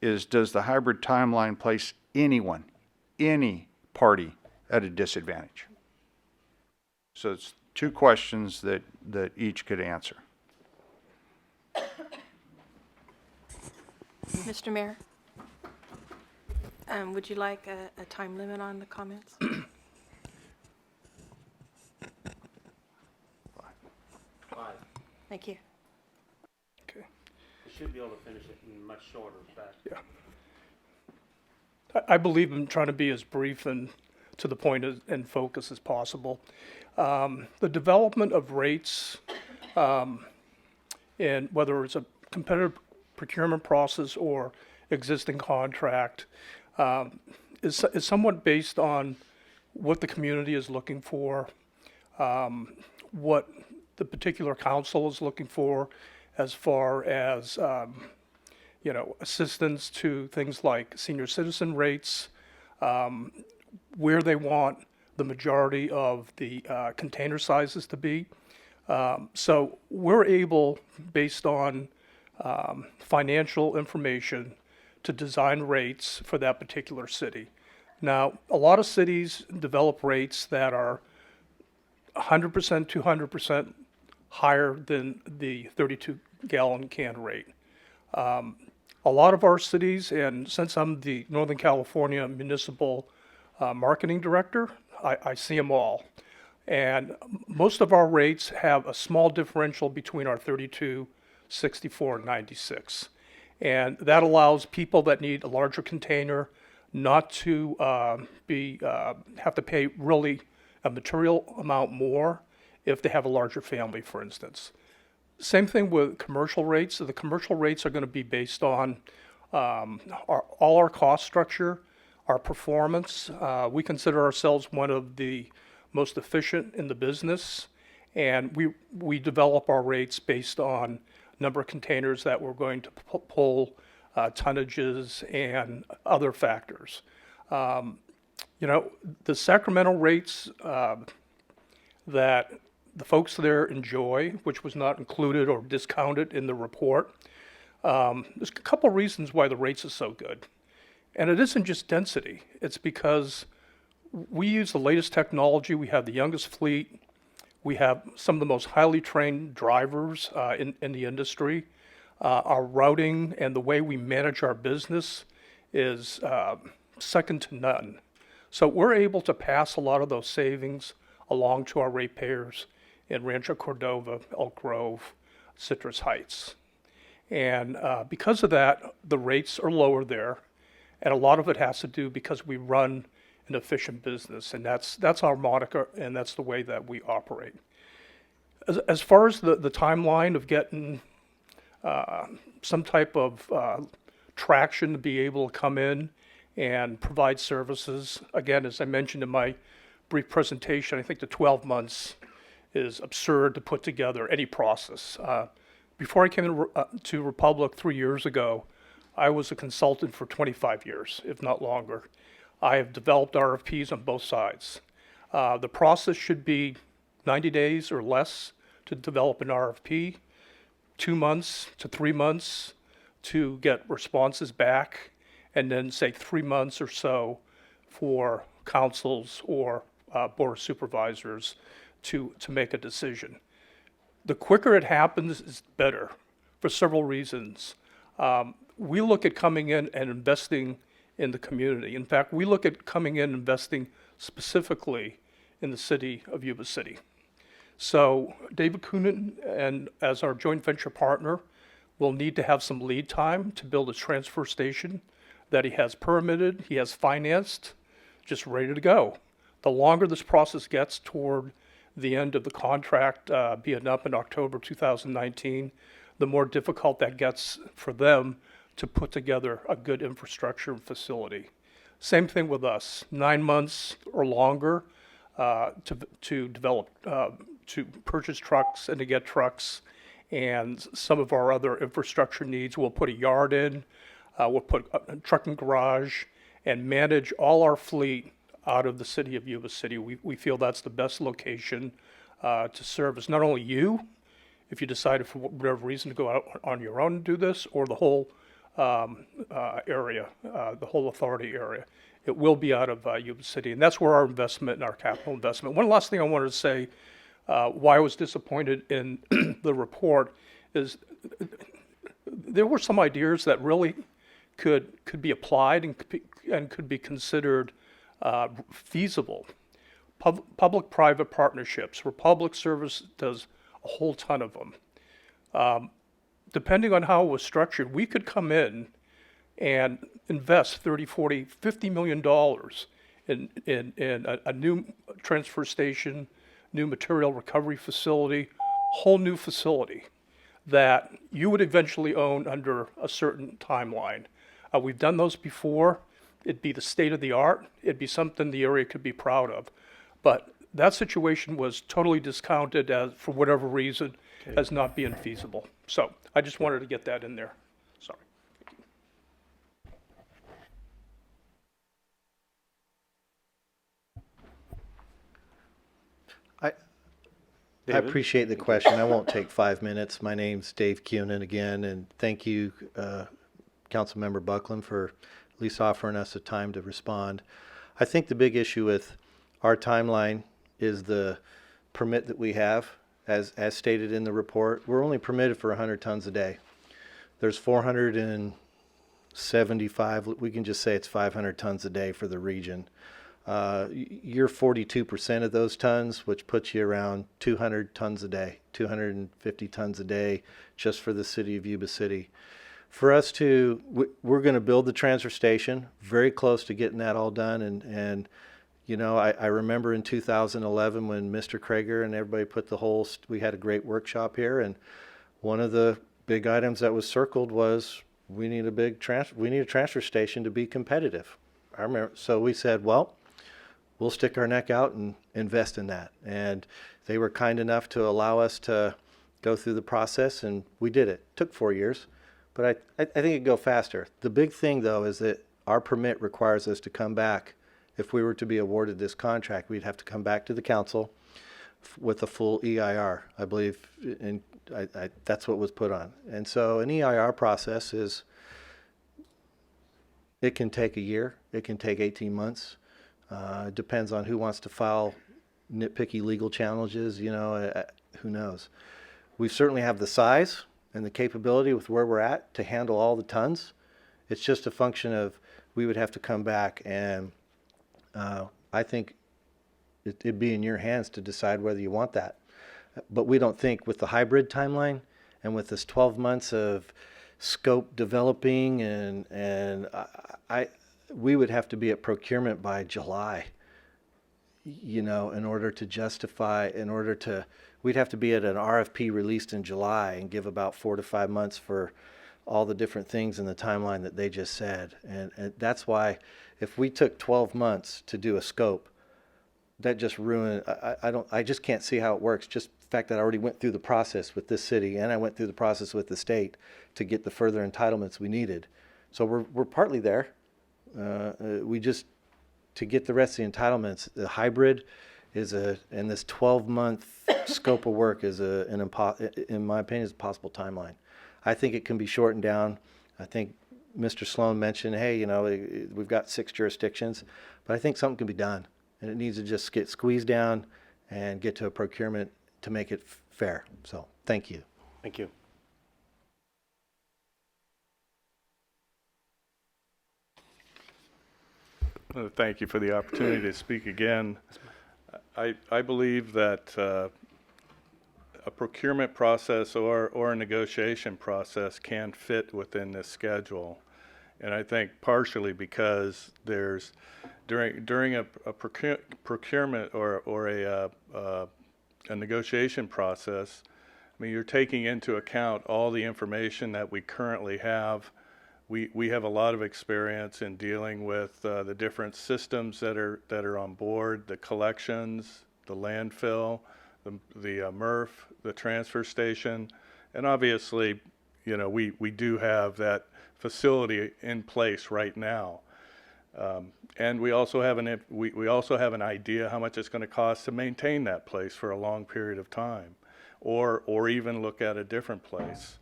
is, does the hybrid timeline place any party at a disadvantage? So it's two questions that each could answer. Mr. Mayor, would you like a time limit on the comments? Five. Thank you. Okay. You should be able to finish it in much shorter fact. Yeah. I believe in trying to be as brief and to the point and focus as possible. The development of rates, and whether it's a competitive procurement process or existing contract, is somewhat based on what the community is looking for, what the particular council is looking for, as far as assistance to things like senior citizen rates, where they want the majority of the container sizes to be. So we're able, based on financial information, to design rates for that particular city. Now, a lot of cities develop rates that are 100%, 200% higher than the 32-gallon can rate. A lot of our cities, and since I'm the Northern California Municipal Marketing Director, I see them all. And most of our rates have a small differential between our 32, 64, and 96. And that allows people that need a larger container not to have to pay really a material amount more if they have a larger family, for instance. Same thing with commercial rates. So the commercial rates are going to be based on all our cost structure, our performance. We consider ourselves one of the most efficient in the business, and we develop our rates based on number of containers that we're going to pull, tonnages, and other factors. The Sacramento rates that the folks there enjoy, which was not included or discounted in the report, there's a couple reasons why the rates are so good. And it isn't just density. It's because we use the latest technology. We have the youngest fleet. We have some of the most highly trained drivers in the industry. Our routing and the way we manage our business is second to none. So we're able to pass a lot of those savings along to our ratepayers in Rancho Cordova, Elk Grove, Citrus Heights. And because of that, the rates are lower there. And a lot of it has to do because we run an efficient business, and that's our moniker, and that's the way that we operate. As far as the timeline of getting some type of traction to be able to come in and provide services, again, as I mentioned in my brief presentation, I think the 12 months is absurd to put together any process. Before I came to Republic 3 years ago, I was a consultant for 25 years, if not longer. I have developed RFPs on both sides. The process should be 90 days or less to develop an RFP, 2 months to 3 months to get responses back, and then say 3 months or so for councils or board of supervisors to make a decision. The quicker it happens is better for several reasons. We look at coming in and investing in the community. In fact, we look at coming in and investing specifically in the city of Yuba City. So David Coonan, and as our joint venture partner, will need to have some lead time to build a transfer station that he has permitted, he has financed, just ready to go. The longer this process gets toward the end of the contract being up in October 2019, the more difficult that gets for them to put together a good infrastructure and facility. Same thing with us, 9 months or longer to develop, to purchase trucks and to get trucks, and some of our other infrastructure needs. We'll put a yard in, we'll put a trucking garage, and manage all our fleet out of the city of Yuba City. We feel that's the best location to service not only you, if you decided for whatever reason to go out on your own and do this, or the whole area, the whole authority area. It will be out of Yuba City, and that's where our investment and our capital investment. One last thing I wanted to say, why I was disappointed in the report is there were some ideas that really could be applied and could be considered feasible. Public-private partnerships, Republic Service does a whole ton of them. Depending on how it was structured, we could come in and invest 30, 40, $50 million in a new transfer station, new material recovery facility, whole new facility that you would eventually own under a certain timeline. We've done those before. It'd be the state of the art. It'd be something the area could be proud of. But that situation was totally discounted as, for whatever reason, as not being feasible. So I just wanted to get that in there. Sorry. I appreciate the question. I won't take 5 minutes. My name's Dave Cunin again, and thank you, Councilmember Buckland, for at least offering us a time to respond. I think the big issue with our timeline is the permit that we have. As stated in the report, we're only permitted for 100 tons a day. There's 475, we can just say it's 500 tons a day for the region. You're 42% of those tons, which puts you around 200 tons a day, 250 tons a day just for the city of Yuba City. For us to, we're going to build the transfer station, very close to getting that all done. And you know, I remember in 2011 when Mr. Krager and everybody put the whole, we had a great workshop here, and one of the big items that was circled was we need a transfer station to be competitive. I remember, so we said, well, we'll stick our neck out and invest in that. And they were kind enough to allow us to go through the process, and we did it. It took 4 years, but I think it'd go faster. The big thing, though, is that our permit requires us to come back. If we were to be awarded this contract, we'd have to come back to the council with a full EIR, I believe, and that's what was put on. And so an EIR process is, it can take a year, it can take 18 months. It depends on who wants to file nitpicky legal challenges, you know, who knows. We certainly have the size and the capability with where we're at to handle all the tons. It's just a function of, we would have to come back, and I think it'd be in your hands to decide whether you want that. But we don't think, with the hybrid timeline and with this 12 months of scope developing, and we would have to be at procurement by July, you know, in order to justify, we'd have to be at an RFP released in July and give about 4 to 5 months for all the different things in the timeline that they just said. And that's why if we took 12 months to do a scope, that just ruined, I just can't see how it works. Just the fact that I already went through the process with this city and I went through the process with the state to get the further entitlements we needed. So we're partly there. We just, to get the rest of the entitlements, the hybrid is and this 12-month scope of work is in my opinion, is a possible timeline. I think it can be shortened down. I think Mr. Sloan mentioned, hey, you know, we've got 6 jurisdictions, but I think something can be done. And it needs to just get squeezed down and get to a procurement to make it fair. So, thank you. Thank you. Thank you for the opportunity to speak again. I believe that a procurement process or a negotiation process can fit within this schedule. And I think partially because there's during a procurement or a negotiation process, I mean, you're taking into account all the information that we currently have. We have a lot of experience in dealing with the different systems that are on board, the collections, the landfill, the MRF, the transfer station, and obviously, you know, we do have that facility in place right now. And we also have we also have an idea how much it's going to cost to maintain that place for a long period of time, or even look at a different place.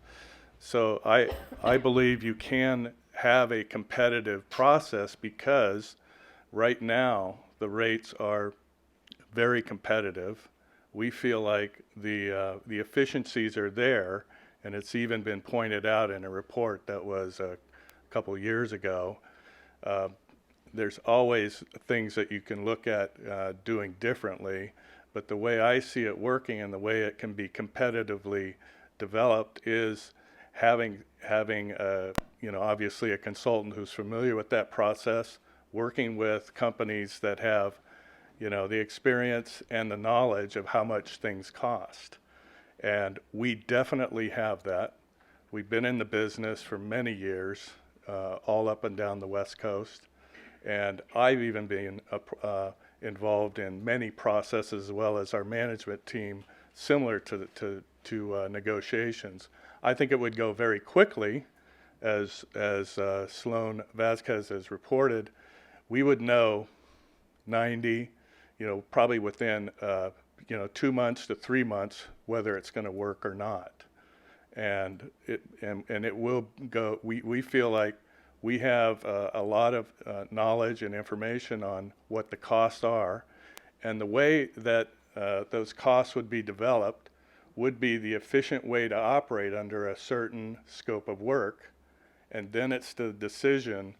So I believe you can have a competitive process because right now the rates are very competitive. We feel like the efficiencies are there, and it's even been pointed out in a report that was a couple years ago. There's always things that you can look at doing differently, but the way I see it working and the way it can be competitively developed is having you know, obviously a consultant who's familiar with that process, working with companies that have, you know, the experience and the knowledge of how much things cost. And we definitely have that. We've been in the business for many years, all up and down the West Coast. And I've even been involved in many processes, as well as our management team, similar to negotiations. I think it would go very quickly, as Sloan Vasquez has reported. We would know 90, you know, probably within 2 months to 3 months whether it's going to work or not. And it will go. We feel like we have a lot of knowledge and information on what the costs are, and the way that those costs would be developed would be the efficient way to operate under a certain scope of work, and then it's the decision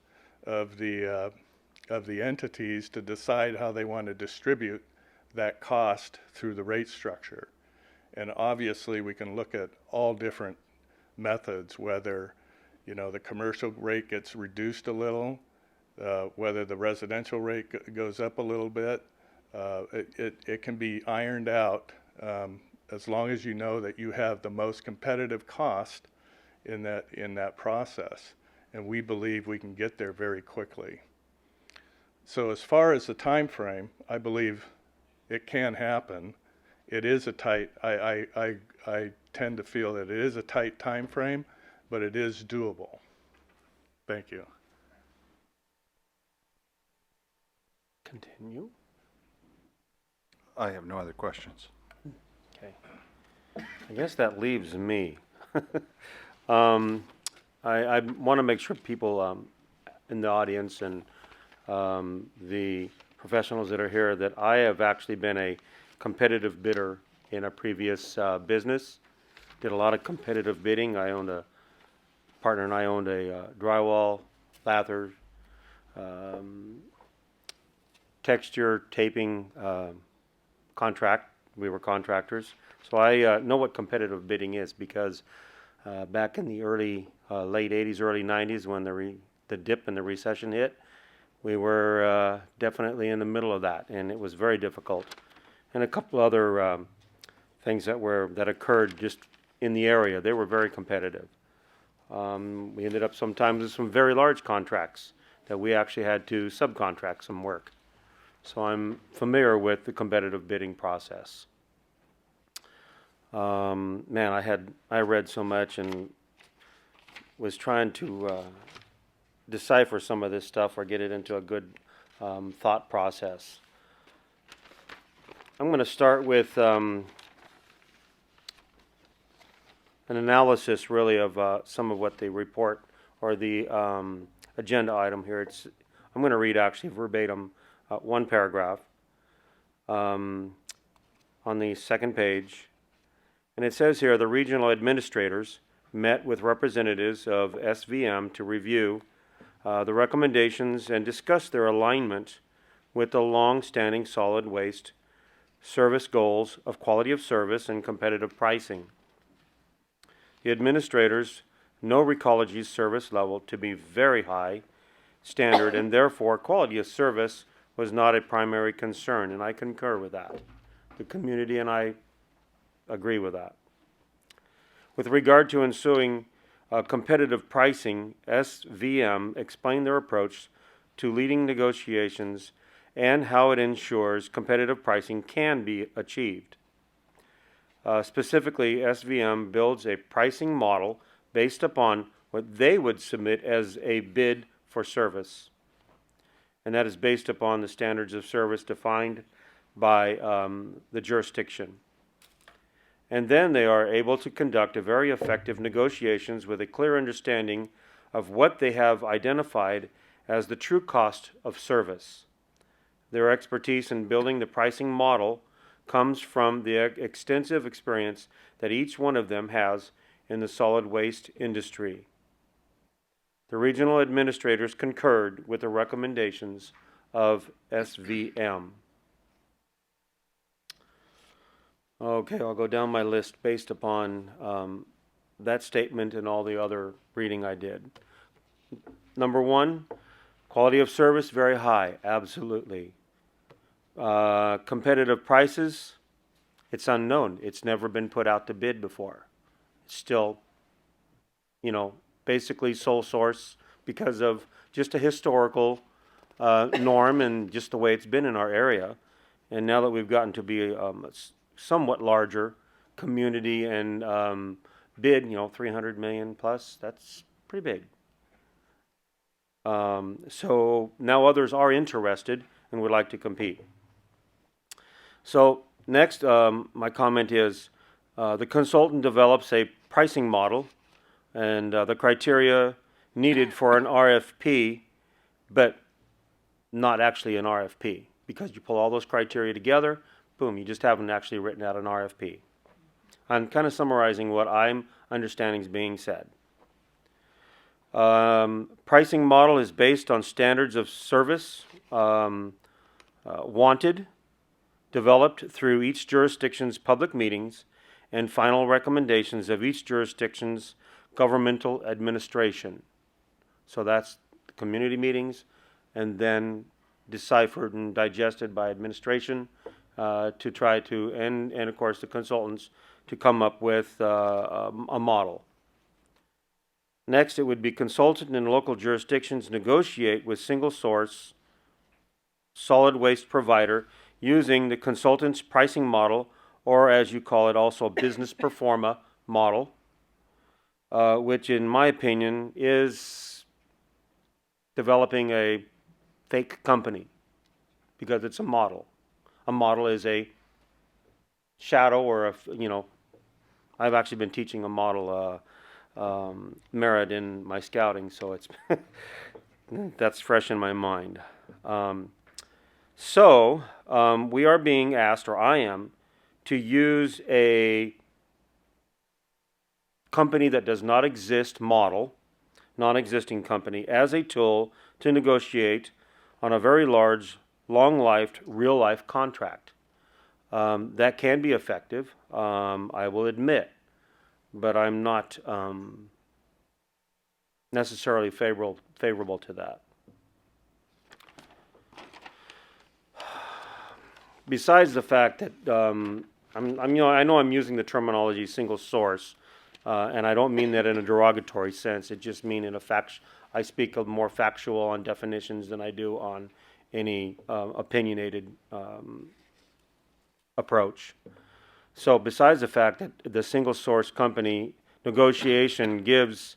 of the entities to decide how they want to distribute that cost through the rate structure. And obviously we can look at all different methods, whether, you know, the commercial rate gets reduced a little, whether the residential rate goes up a little bit. It can be ironed out as long as you know that you have the most competitive cost in that process. And we believe we can get there very quickly. So as far as the time frame, I believe it can happen. It is a tight, I tend to feel that it is a tight time frame, but it is doable. Thank you. Continue. I have no other questions. Okay. I guess that leaves me. I want to make sure people in the audience and the professionals that are here that I have actually been a competitive bidder in a previous business. Did a lot of competitive bidding. I owned a partner and I owned a drywall, lather, texture taping contract. We were contractors. So I know what competitive bidding is because back in the late 80s, early 90s when the dip and the recession hit, we were definitely in the middle of that, and it was very difficult. And a couple other things that occurred just in the area. They were very competitive. We ended up sometimes with some very large contracts that we actually had to subcontract some work. So I'm familiar with the competitive bidding process. Man, I read so much and was trying to decipher some of this stuff or get it into a good thought process. I'm going to start with an analysis really of some of what the report or the agenda item here. I'm going to read actually verbatim one paragraph on the second page. And it says here, the regional administrators met with representatives of SVM to review the recommendations and discuss their alignment with the long-standing solid waste service goals of quality of service and competitive pricing. The administrators know Recology's service level to be very high standard, and therefore quality of service was not a primary concern, and I concur with that. The community and I agree with that. With regard to ensuing competitive pricing, SVM explained their approach to leading negotiations and how it ensures competitive pricing can be achieved. Specifically, SVM builds a pricing model based upon what they would submit as a bid for service. And that is based upon the standards of service defined by the jurisdiction. And then they are able to conduct a very effective negotiations with a clear understanding of what they have identified as the true cost of service. Their expertise in building the pricing model comes from the extensive experience that each one of them has in the solid waste industry. The regional administrators concurred with the recommendations of SVM. Okay, I'll go down my list based upon that statement and all the other reading I did. Number one, quality of service very high, absolutely. Competitive prices, it's unknown. It's never been put out to bid before. It's still, basically sole source because of just a historical norm and just the way it's been in our area. And now that we've gotten to be a somewhat larger community and bid, 300 million plus, that's pretty big. So now others are interested and would like to compete. So next, my comment is the consultant develops a pricing model and the criteria needed for an RFP, but not actually an RFP, because you pull all those criteria together, boom, you just haven't actually written out an RFP. I'm kind of summarizing what I'm understanding is being said. Pricing model is based on standards of service wanted, developed through each jurisdiction's public meetings, and final recommendations of each jurisdiction's governmental administration. So that's the community meetings, and then deciphered and digested by administration to try to, and of course the consultants, to come up with a model. Next, it would be consultant and local jurisdictions negotiate with single source solid waste provider using the consultant's pricing model, or as you call it also business performa model, which in my opinion is developing a fake company because it's a model. A model is a shadow or I've actually been teaching a model merit in my scouting, so it's that's fresh in my mind. So we are being asked, or I am, to use a company that does not exist model, non-existing company, as a tool to negotiate on a very large, long-lived, real-life contract. That can be effective, I will admit, but I'm not necessarily favorable to that. Besides the fact that I know I'm using the terminology single source, and I don't mean that in a derogatory sense. It just means I speak of more factual on definitions than I do on any opinionated approach. So besides the fact that the single source company negotiation gives,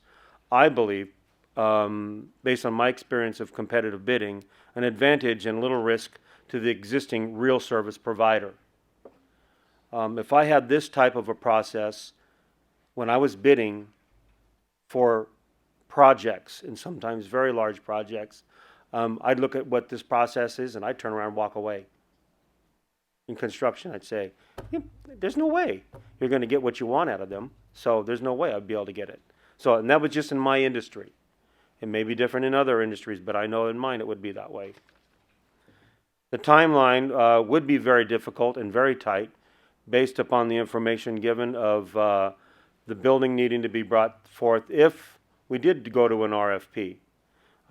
I believe, based on my experience of competitive bidding, an advantage and little risk to the existing real service provider. If I had this type of a process when I was bidding for projects, and sometimes very large projects, I'd look at what this process is and I'd turn around and walk away. In construction, I'd say, there's no way you're going to get what you want out of them, so there's no way I'd be able to get it. So, and that was just in my industry. It may be different in other industries, but I know in mine it would be that way. The timeline would be very difficult and very tight based upon the information given of the building needing to be brought forth if we did go to an RFP.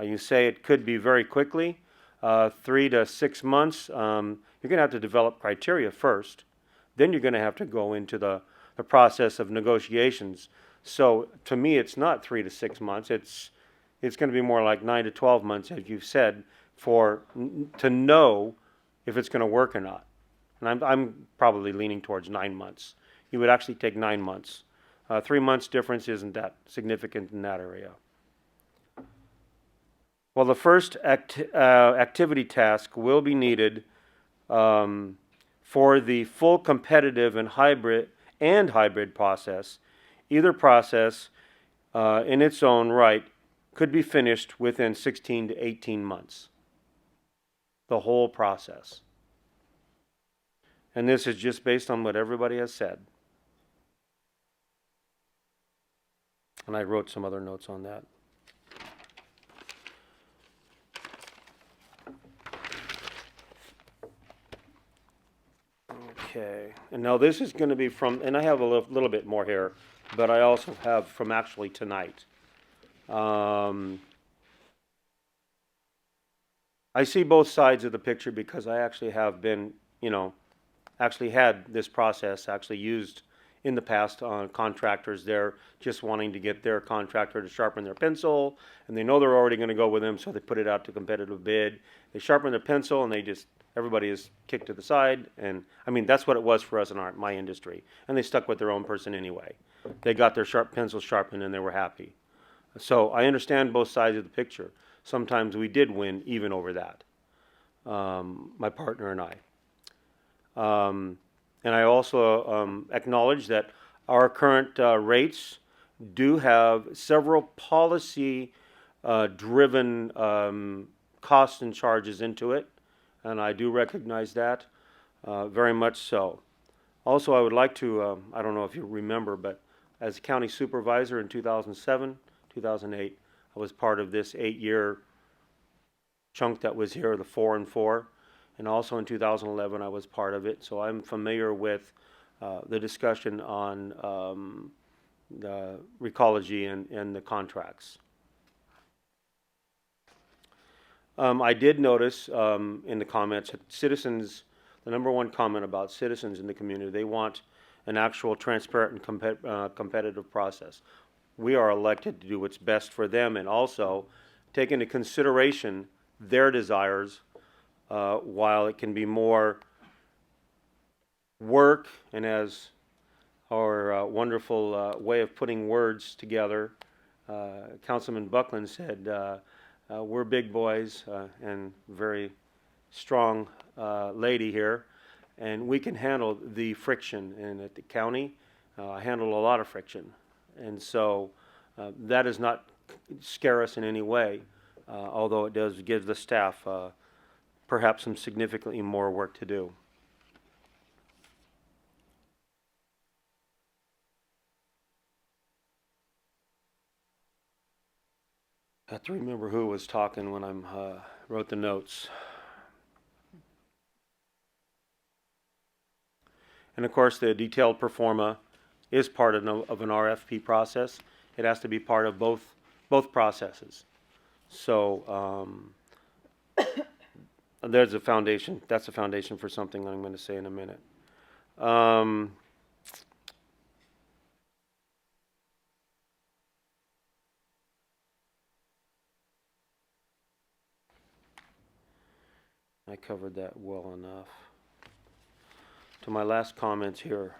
You say it could be very quickly, 3 to 6 months. You're going to have to develop criteria first. Then you're going to have to go into the process of negotiations. So to me, it's not 3 to 6 months. It's going to be more like 9 to 12 months, as you've said, to know if it's going to work or not. And I'm probably leaning towards 9 months. You would actually take 9 months. 3 months difference isn't that significant in that area. Well, the first activity task will be needed for the full competitive and hybrid process. Either process in its own right could be finished within 16 to 18 months. The whole process. And this is just based on what everybody has said. And I wrote some other notes on that. Okay, and now this is going to be from, and I have a little bit more here, but I also have from actually tonight. I see both sides of the picture because I actually have been, actually had this process actually used in the past on contractors. They're just wanting to get their contractor to sharpen their pencil, and they know they're already going to go with them, so they put it out to competitive bid. They sharpen their pencil, and everybody is kicked to the side. And I mean, that's what it was for us in my industry. And they stuck with their own person anyway. They got their pencil sharpened, and they were happy. So I understand both sides of the picture. Sometimes we did win even over that, my partner and I. And I also acknowledge that our current rates do have several policy-driven costs and charges into it, and I do recognize that very much so. Also, I would like to, I don't know if you remember, but as county supervisor in 2007, 2008, I was part of this 8-year chunk that was here, the 4 and 4. And also in 2011, I was part of it. So I'm familiar with the discussion on the recology and the contracts. I did notice in the comments that citizens, the number one comment about citizens in the community, they want an actual transparent and competitive process. We are elected to do what's best for them and also take into consideration their desires. While it can be more work, and as our wonderful way of putting words together, Councilman Buckland said, we're big boys and very strong lady here, and we can handle the friction. And at the county, I handle a lot of friction. And so that does not scare us in any way, although it does give the staff perhaps some significantly more work to do. I have to remember who was talking when I wrote the notes. And of course, the detailed performa is part of an RFP process. It has to be part of both processes. So there's a foundation. That's a foundation for something I'm going to say in a minute. I covered that well enough. To my last comments here,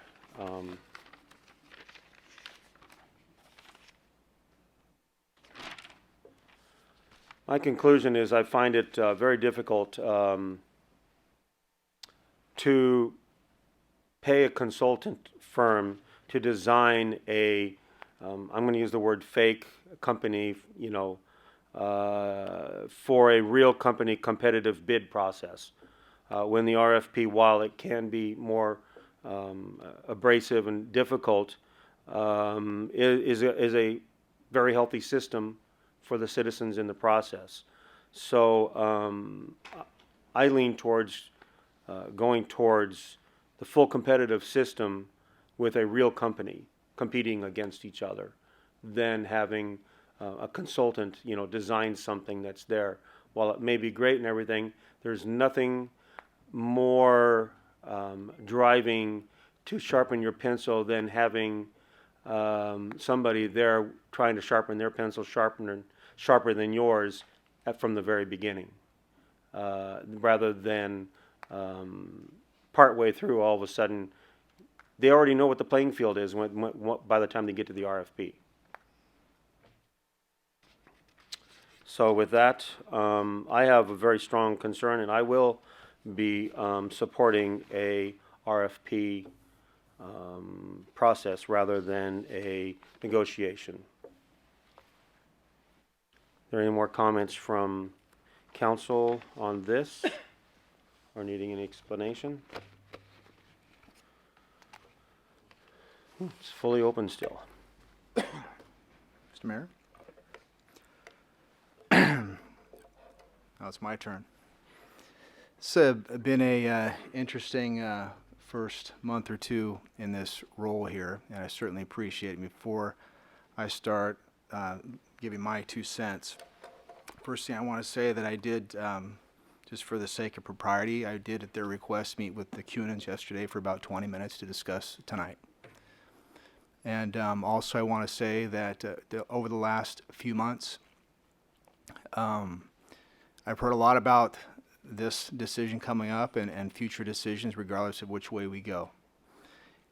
my conclusion is I find it very difficult to pay a consultant firm to design a, I'm going to use the word fake company, you know, for a real company competitive bid process. When the RFP, while it can be more abrasive and difficult, is a very healthy system for the citizens in the process. So I lean towards going towards the full competitive system with a real company competing against each other than having a consultant, you know, design something that's there. While it may be great and everything, there's nothing more driving to sharpen your pencil than having somebody there trying to sharpen their pencil sharper than yours from the very beginning, rather than partway through all of a sudden they already know what the playing field is by the time they get to the RFP. So with that, I have a very strong concern, and I will be supporting a RFP process rather than a negotiation. Are there any more comments from council on this or needing any explanation? It's fully open still. Mr. Mayor? Now it's my turn. It's been a interesting first month or two in this role here, and I certainly appreciate it. Before I start giving my 2 cents, first thing I want to say that I did, just for the sake of propriety, I did at their request meet with the Cunans yesterday for about 20 minutes to discuss tonight. And also I want to say that over the last few months, I've heard a lot about this decision coming up and future decisions regardless of which way we go.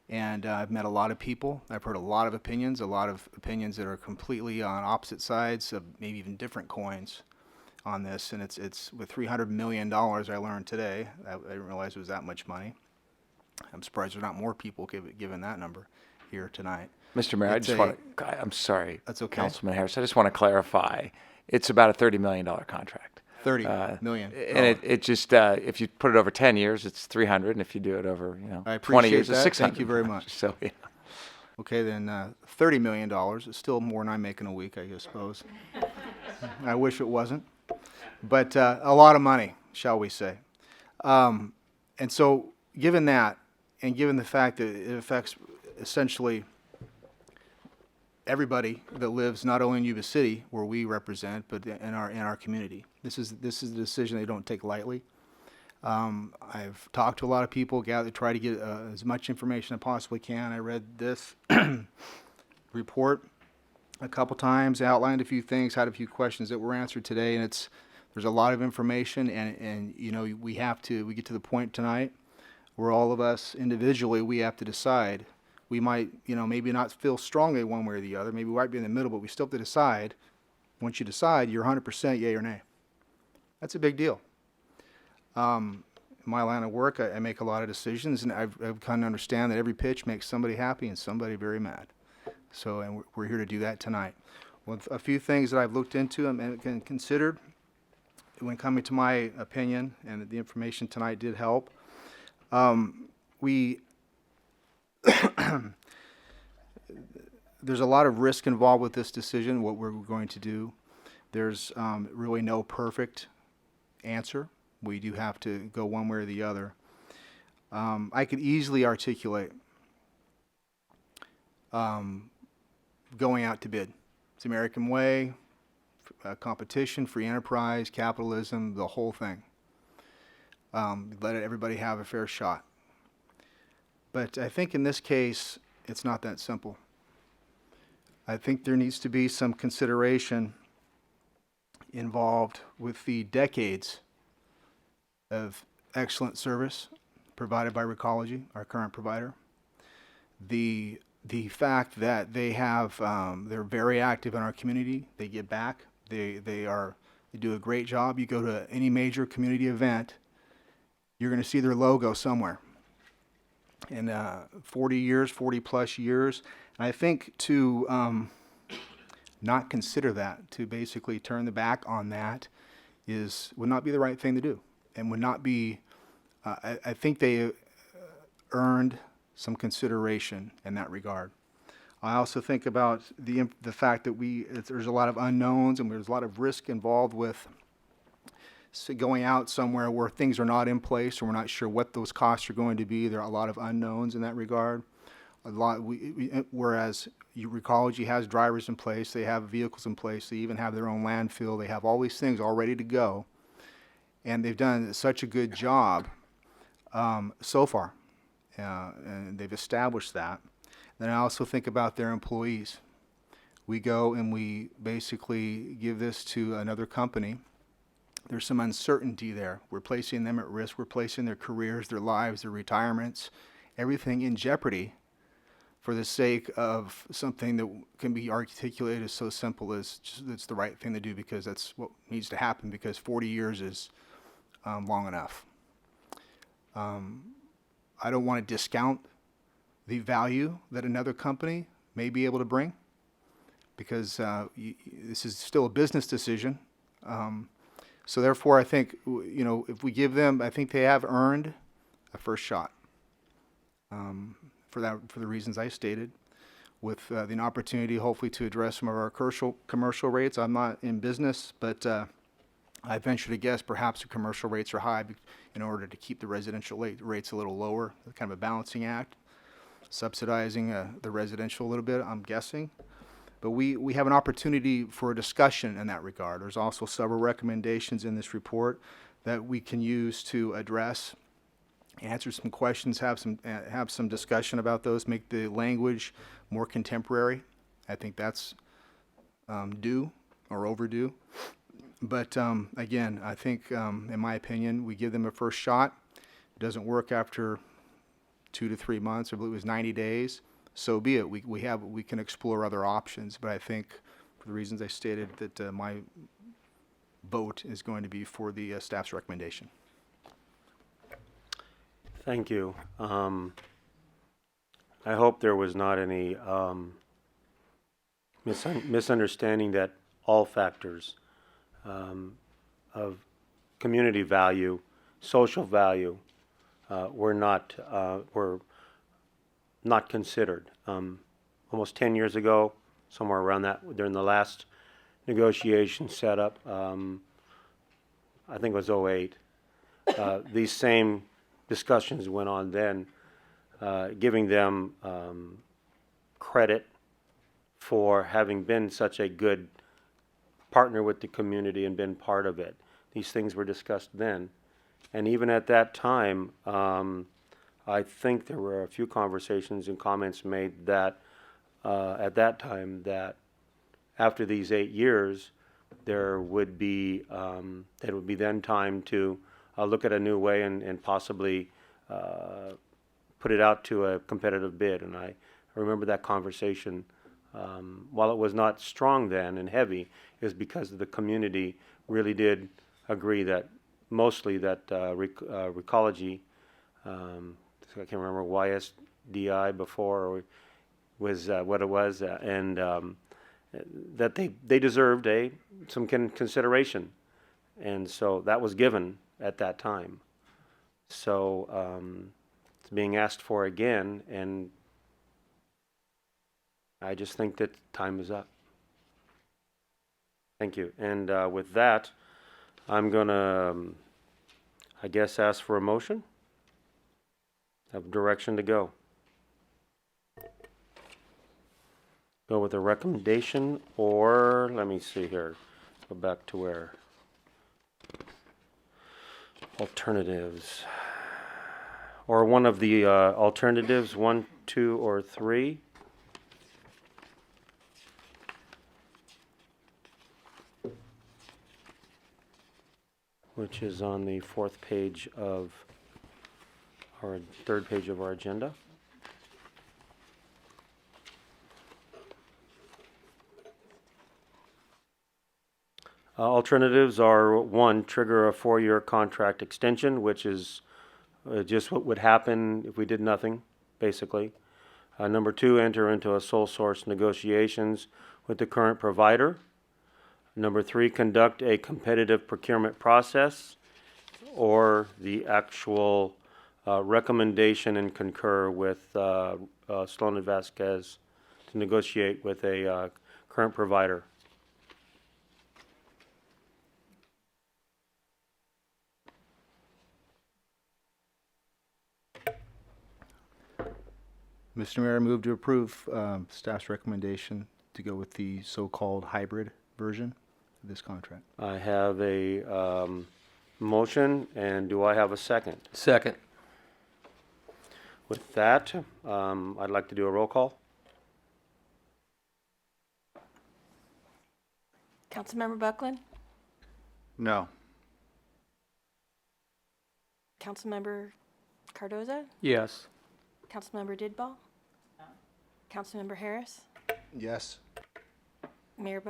And I've met a lot of people. I've heard a lot of opinions that are completely on opposite sides of maybe even different coins on this. And it's with $300 million I learned today. I didn't realize it was that much money. I'm surprised there's not more people given that number here tonight. Mr. Mayor, I just want to, I'm sorry. That's okay. Councilman Harris, I just want to clarify. It's about a $30 million contract. 30 million. And it just, if you put it over 10 years, it's 300. And if you do it over, you know, I 20 appreciate years, it's that. 600. Thank you very much. So, yeah. Okay, then $30 million is still more than I make in a week, I suppose. I wish it wasn't. But a lot of money, shall we say. And so given that, and given the fact that it affects essentially everybody that lives not only in Yuba City, where we represent, but in our community. This is a decision they don't take lightly. I've talked to a lot of people, try to get as much information as I possibly can. I read this report a couple times, outlined a few things, had a few questions that were answered today, and there's a lot of information, and you know, we get to the point tonight where all of us individually, we have to decide. We might, you know, maybe not feel strongly one way or the other. Maybe we might be in the middle, but we still have to decide. Once you decide, you're 100% yay or nay. That's a big deal. In my line of work, I make a lot of decisions, and I've kind of understand that every pitch makes somebody happy and somebody very mad. So, and we're here to do that tonight. Well, a few things that I've looked into and considered when coming to my opinion, and the information tonight did help. There's a lot of risk involved with this decision, what we're going to do. There's really no perfect answer. We do have to go one way or the other. I could easily articulate going out to bid. It's the American way, competition, free enterprise, capitalism, the whole thing. Let everybody have a fair shot. But I think in this case, it's not that simple. I think there needs to be some consideration involved with the decades of excellent service provided by Recology, our current provider. The fact that they have, they're very active in our community. They give back. They do a great job. You go to any major community event, you're going to see their logo somewhere. And 40 plus years. And I think to not consider that, to basically turn the back on that, would not be the right thing to do, and would not be. I think they earned some consideration in that regard. I also think about the fact that there's a lot of unknowns and there's a lot of risk involved with going out somewhere where things are not in place or we're not sure what those costs are going to be. There are a lot of unknowns in that regard. Whereas Recology has drivers in place, they have vehicles in place, they even have their own landfill, they have all these things all ready to go, and they've done such a good job so far, and they've established that. Then I also think about their employees. We go and we basically give this to another company. There's some uncertainty there. We're placing them at risk. We're placing their careers, their lives, their retirements, everything in jeopardy for the sake of something that can be articulated as so simple as just, it's the right thing to do because that's what needs to happen, because 40 years is long enough. I don't want to discount the value that another company may be able to bring, because this is still a business decision. So therefore, I think, if we give them, I think they have earned a first shot. For the reasons I stated, with the opportunity, hopefully, to address some of our commercial rates. I'm not in business, but I venture to guess perhaps the commercial rates are high in order to keep the residential rates a little lower. Kind of a balancing act, subsidizing the residential a little bit, I'm guessing. But we have an opportunity for a discussion in that regard. There's also several recommendations in this report that we can use to address, answer some questions, have some discussion about those, make the language more contemporary. I think that's due or overdue. But again, I think, in my opinion, we give them a first shot. It doesn't work after 2 to 3 months. I believe it was 90 days. So be it. We can explore other options. But I think, for the reasons I stated, that my vote is going to be for the staff's recommendation. Thank you. I hope there was not any misunderstanding that all factors of community value, social value, were not considered. Almost 10 years ago, somewhere around that, during the last negotiation setup, I think it was 08, these same discussions went on then, giving them credit for having been such a good partner with the community and been part of it. These things were discussed then. And even at that time, I think there were a few conversations and comments made that at that time that after these 8 years, there would be it would be then time to look at a new way and possibly put it out to a competitive bid. And I remember that conversation. While it was not strong then and heavy, it was because the community really did agree that mostly that Recology, I can't remember YSDI before, or was what it was, and that they deserved some consideration, and so that was given at that time. So it's being asked for again, and I just think that time is up. Thank you. And with that, I'm gonna, I guess, ask for a motion. Have direction to go. Go with a recommendation, or let me see here. Go back to where? Alternatives. Or one of the alternatives, 1, 2, or 3. which is on the fourth page of our third page of our agenda. Alternatives are, one, trigger a 4-year contract extension, which is just what would happen if we did nothing, basically. Number 2, enter into a sole source negotiations with the current provider. Number 3, conduct a competitive procurement process, or the actual recommendation and concur with Sloan and Vasquez to negotiate with a current provider. Mr. Mayor, I move to approve staff's recommendation to go with the so-called hybrid version of this contract. I have a motion, and do I have a second? Second. With that, I'd like to do a roll call. Councilmember Buckland, No. Councilmember Cardoza, Yes. Councilmember Didball, Councilmember Harris, Yes. Mayor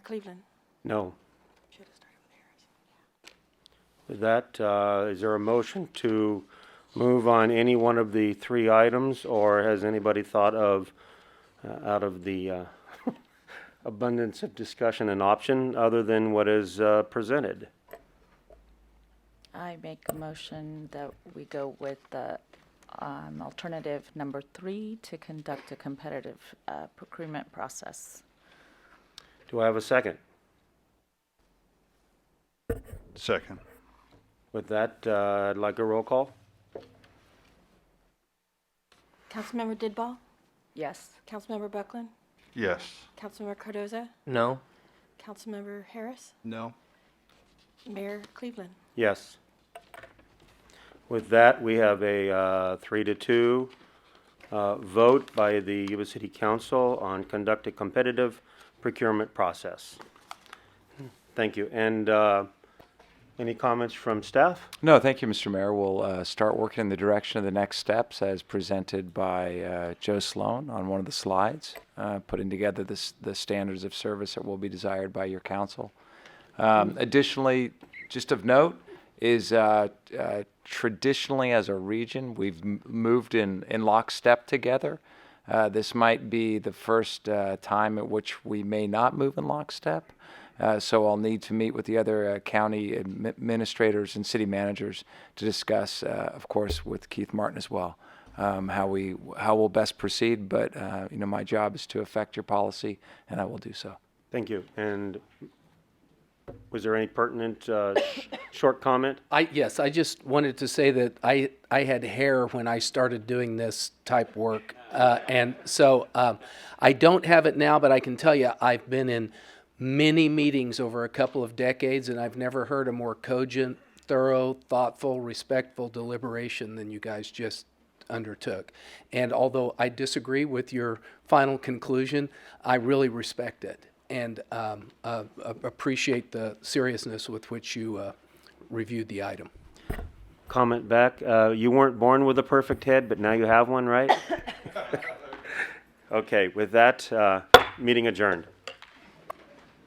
Cleveland. No. Should have started with Harris. With that, is there a motion to move on any one of the 3 items, or has anybody thought of, out of the abundance of discussion, an option other than what is presented? I make a motion that we go with the alternative number 3 to conduct a competitive procurement process. Do I have a second? Second. With that, I'd like a roll call. Councilmember Didball, Yes. Councilmember Buckland, Yes. Councilmember Cardoza, No. Councilmember Harris, No. Mayor Cleveland. Yes. With that, we have a 3-2 vote by the Yuba City Council on conduct a competitive procurement process. Thank you. And any comments from staff? No, thank you, Mr. Mayor. We'll start working in the direction of the next steps as presented by Joe Sloan on one of the slides, putting together the standards of service that will be desired by your council. Additionally, just of note, is traditionally as a region, we've moved in lockstep together. This might be the first time at which we may not move in lockstep. So I'll need to meet with the other county administrators and city managers to discuss, of course, with Keith Martin as well, how we'll best proceed. But my job is to affect your policy, and I will do so. Thank you. And was there any pertinent short comment? Yes, I just wanted to say that I had hair when I started doing this type work. And so I don't have it now, but I can tell you I've been in many meetings over a couple of decades, and I've never heard a more cogent, thorough, thoughtful, respectful deliberation than you guys just undertook. And although I disagree with your final conclusion, I really respect it and appreciate the seriousness with which you reviewed the item. Comment back. You weren't born with a perfect head, but now you have one, right? Okay, with that, meeting adjourned.